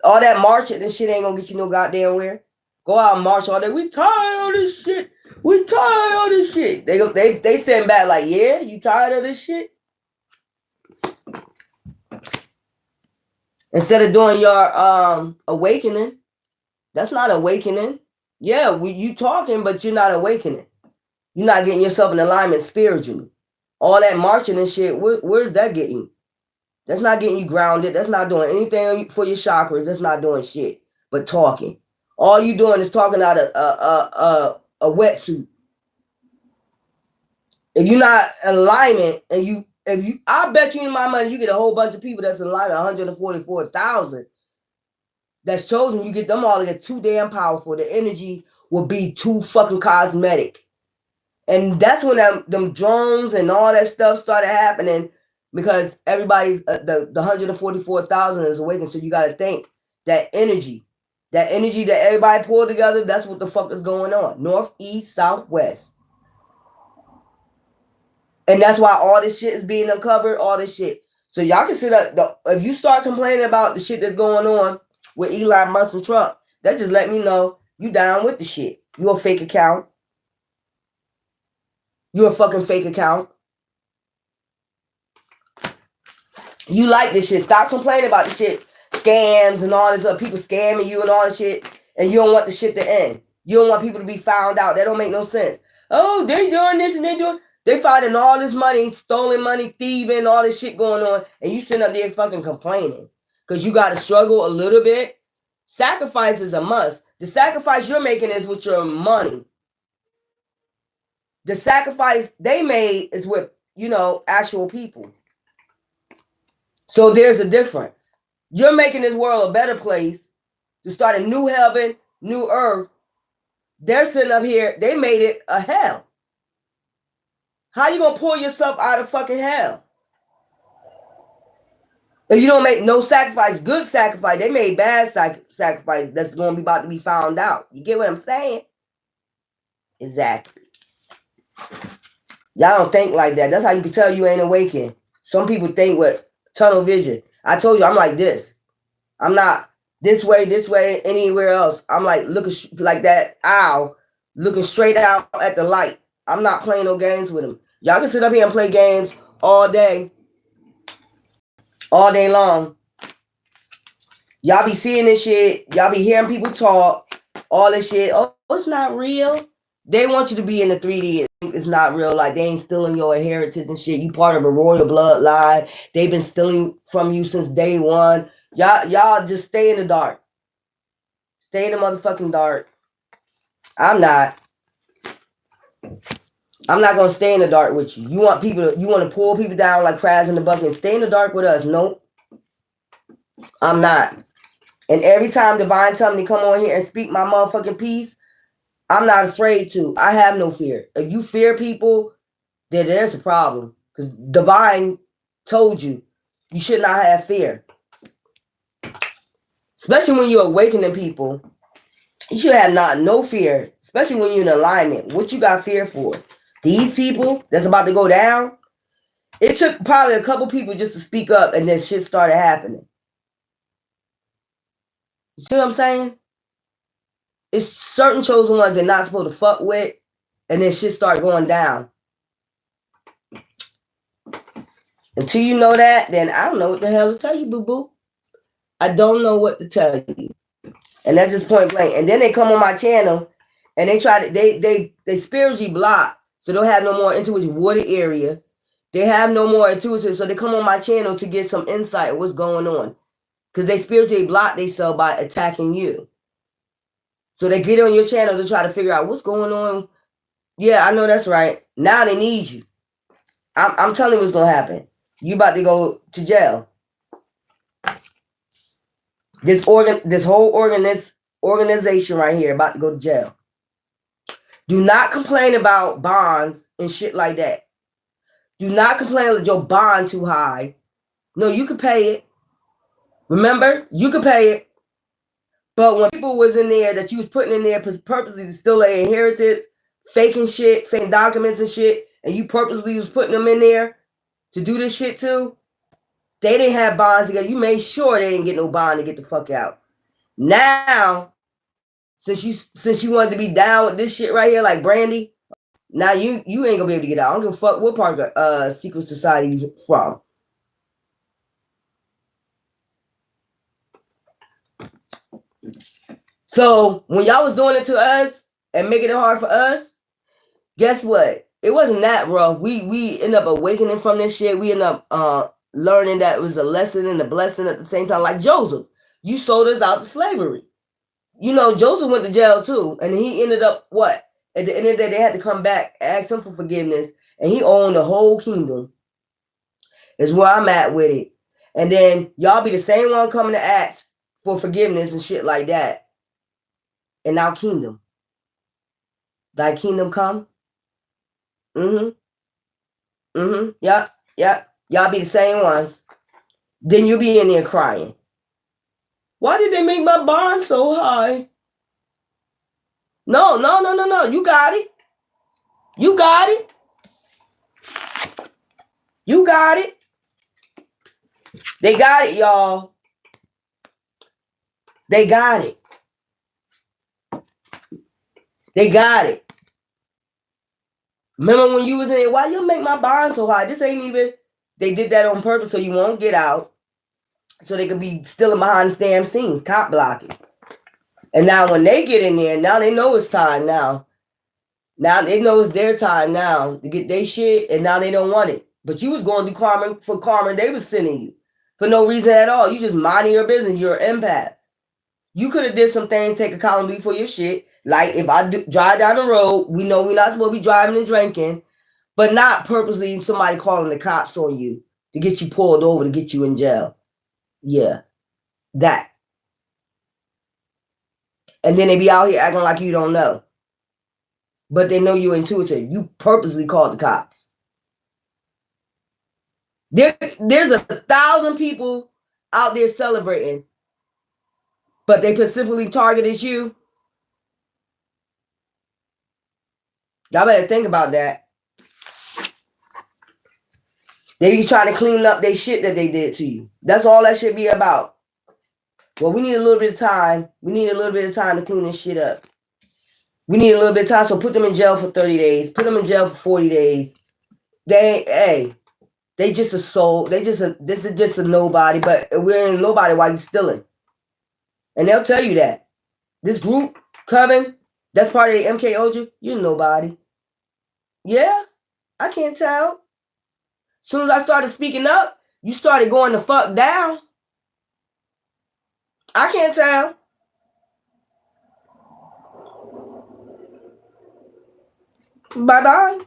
All that marching and shit ain't gonna get you no goddamn where. Go out and march all day. We tired of this shit. We tired of this shit. They sitting back like, yeah, you tired of this shit? Instead of doing your awakening, that's not awakening. Yeah, you talking, but you're not awakening. You're not getting yourself in alignment spiritually. All that marching and shit, where's that getting you? That's not getting you grounded. That's not doing anything for your chakras. That's not doing shit but talking. All you doing is talking out a wetsuit. If you're not in alignment, and I bet you in my money, you get a whole bunch of people that's in alignment, 144,000 that's chosen. You get them all to get too damn powerful. The energy will be too fucking cosmetic. And that's when them drones and all that stuff started happening, because everybody's the 144,000 is awakened. So you got to think that energy that everybody pulled together, that's what the fuck is going on. North, east, south, west. And that's why all this shit is being uncovered, all this shit. So y'all can see that if you start complaining about the shit that's going on with Elon Musk and Trump, that just let me know you down with the shit. You a fake account. You're a fucking fake account. You like this shit. Stop complaining about the shit. Scams and all this other people scamming you and all this shit. And you don't want the shit to end. You don't want people to be found out. That don't make no sense. Oh, they doing this and they finding all this money, stolen money, thieving, all this shit going on. And you sitting up there fucking complaining. Because you got to struggle a little bit. Sacrifice is a must. The sacrifice you're making is with your money. The sacrifice they made is with, actual people. So there's a difference. You're making this world a better place to start a new heaven, new earth. They're sitting up here. They made it a hell. How you going to pull yourself out of fucking hell? If you don't make no sacrifice, good sacrifice, they made bad sacrifice that's going to be about to be found out. You get what I'm saying? Exactly. Y'all don't think like that. That's how you can tell you ain't awakened. Some people think with tunnel vision. I told you, I'm like this. I'm not this way, anywhere else. I'm like looking like that owl, looking straight out at the light. I'm not playing no games with them. Y'all can sit up here and play games all day all day long. Y'all be seeing this shit. Y'all be hearing people talk. All this shit. Oh, it's not real. They want you to be in the 3D. It's not real. Like, they ain't stealing your inheritance and shit. You part of a royal bloodline. They've been stealing from you since day one. Y'all just stay in the dark. Stay in the motherfucking dark. I'm not gonna stay in the dark with you. You want to pull people down like crabs in the bucket and stay in the dark with us. Nope. I'm not. And every time Divine tell me to come on here and speak my motherfucking piece, I'm not afraid to. I have no fear. If you fear people, then there's a problem. Because Divine told you should not have fear. Especially when you're awakening people. You should have no fear. Especially when you're in alignment. What you got fear for? These people that's about to go down? It took probably a couple people just to speak up and then shit started happening. You see what I'm saying? It's certain chosen ones they're not supposed to fuck with, and then shit start going down. Until you know that, then I don't know what the hell to tell you, boo-boo. I don't know what to tell you. And that's just point blank. And then they come on my channel, and they try to, they spiritually block, so they don't have no more intuitive wooded area. They have no more intuitive, so they come on my channel to get some insight of what's going on. Because they spiritually block themselves by attacking you. So they get on your channel to try to figure out what's going on. Yeah, I know that's right. Now they need you. I'm telling you what's going to happen. You about to go to jail. This whole organization right here about to go to jail. Do not complain about bonds and shit like that. Do not complain that your bond too high. No, you can pay it. Remember, you can pay it. But when people was in there that you was putting in there purposely to steal their inheritance, faking shit, faking documents and shit, and you purposely was putting them in there to do this shit too, they didn't have bonds together. You made sure they didn't get no bond to get the fuck out. Now, since you wanted to be down with this shit right here, like Brandy, now you ain't gonna be able to get out. I don't give a fuck what part of secret society you from. So when y'all was doing it to us and making it hard for us, guess what? It wasn't that rough. We end up awakening from this shit. We end up learning that it was a lesson and a blessing at the same time. Like Joseph, you sold us out to slavery. You know, Joseph went to jail too, and he ended up what? At the end of the day, they had to come back, ask him for forgiveness, and he owned the whole kingdom. Is where I'm at with it. And then y'all be the same one coming to ask for forgiveness and shit like that. In our kingdom. Thy kingdom come. Yep. Y'all be the same ones. Then you'll be in there crying. Why did they make my bond so high? No. You got it. You got it. You got it. They got it, y'all. They got it. They got it. Remember when you was in there, why you make my bond so high? This ain't even, they did that on purpose so you won't get out. So they could be stealing behind the damn scenes, cop blocking. And now when they get in there, now they know it's time now. Now they know it's their time now to get their shit, and now they don't want it. But you was going to do karma they was sending you. For no reason at all. You just minding your business. You're an empath. You could have did some things, take accountability for your shit. Like if I drive down the road, we know we're not supposed to be driving and drinking, but not purposely somebody calling the cops on you to get you pulled over, to get you in jail. Yeah, that. And then they be out here acting like you don't know. But they know you're intuitive. You purposely called the cops. There's 1,000 people out there celebrating, but they specifically targeted you. Y'all better think about that. They be trying to clean up their shit that they did to you. That's all that should be about. Well, we need a little bit of time. We need a little bit of time to clean this shit up. We need a little bit of time, so put them in jail for 30 days. Put them in jail for 40 days. Hey, They just a soul. This is just a nobody, but we're in nobody while you stealing. And they'll tell you that. This group, Coven, that's part of the MKOG, you're nobody. Yeah, I can't tell. Soon as I started speaking up, you started going the fuck down. I can't tell. Bye-bye.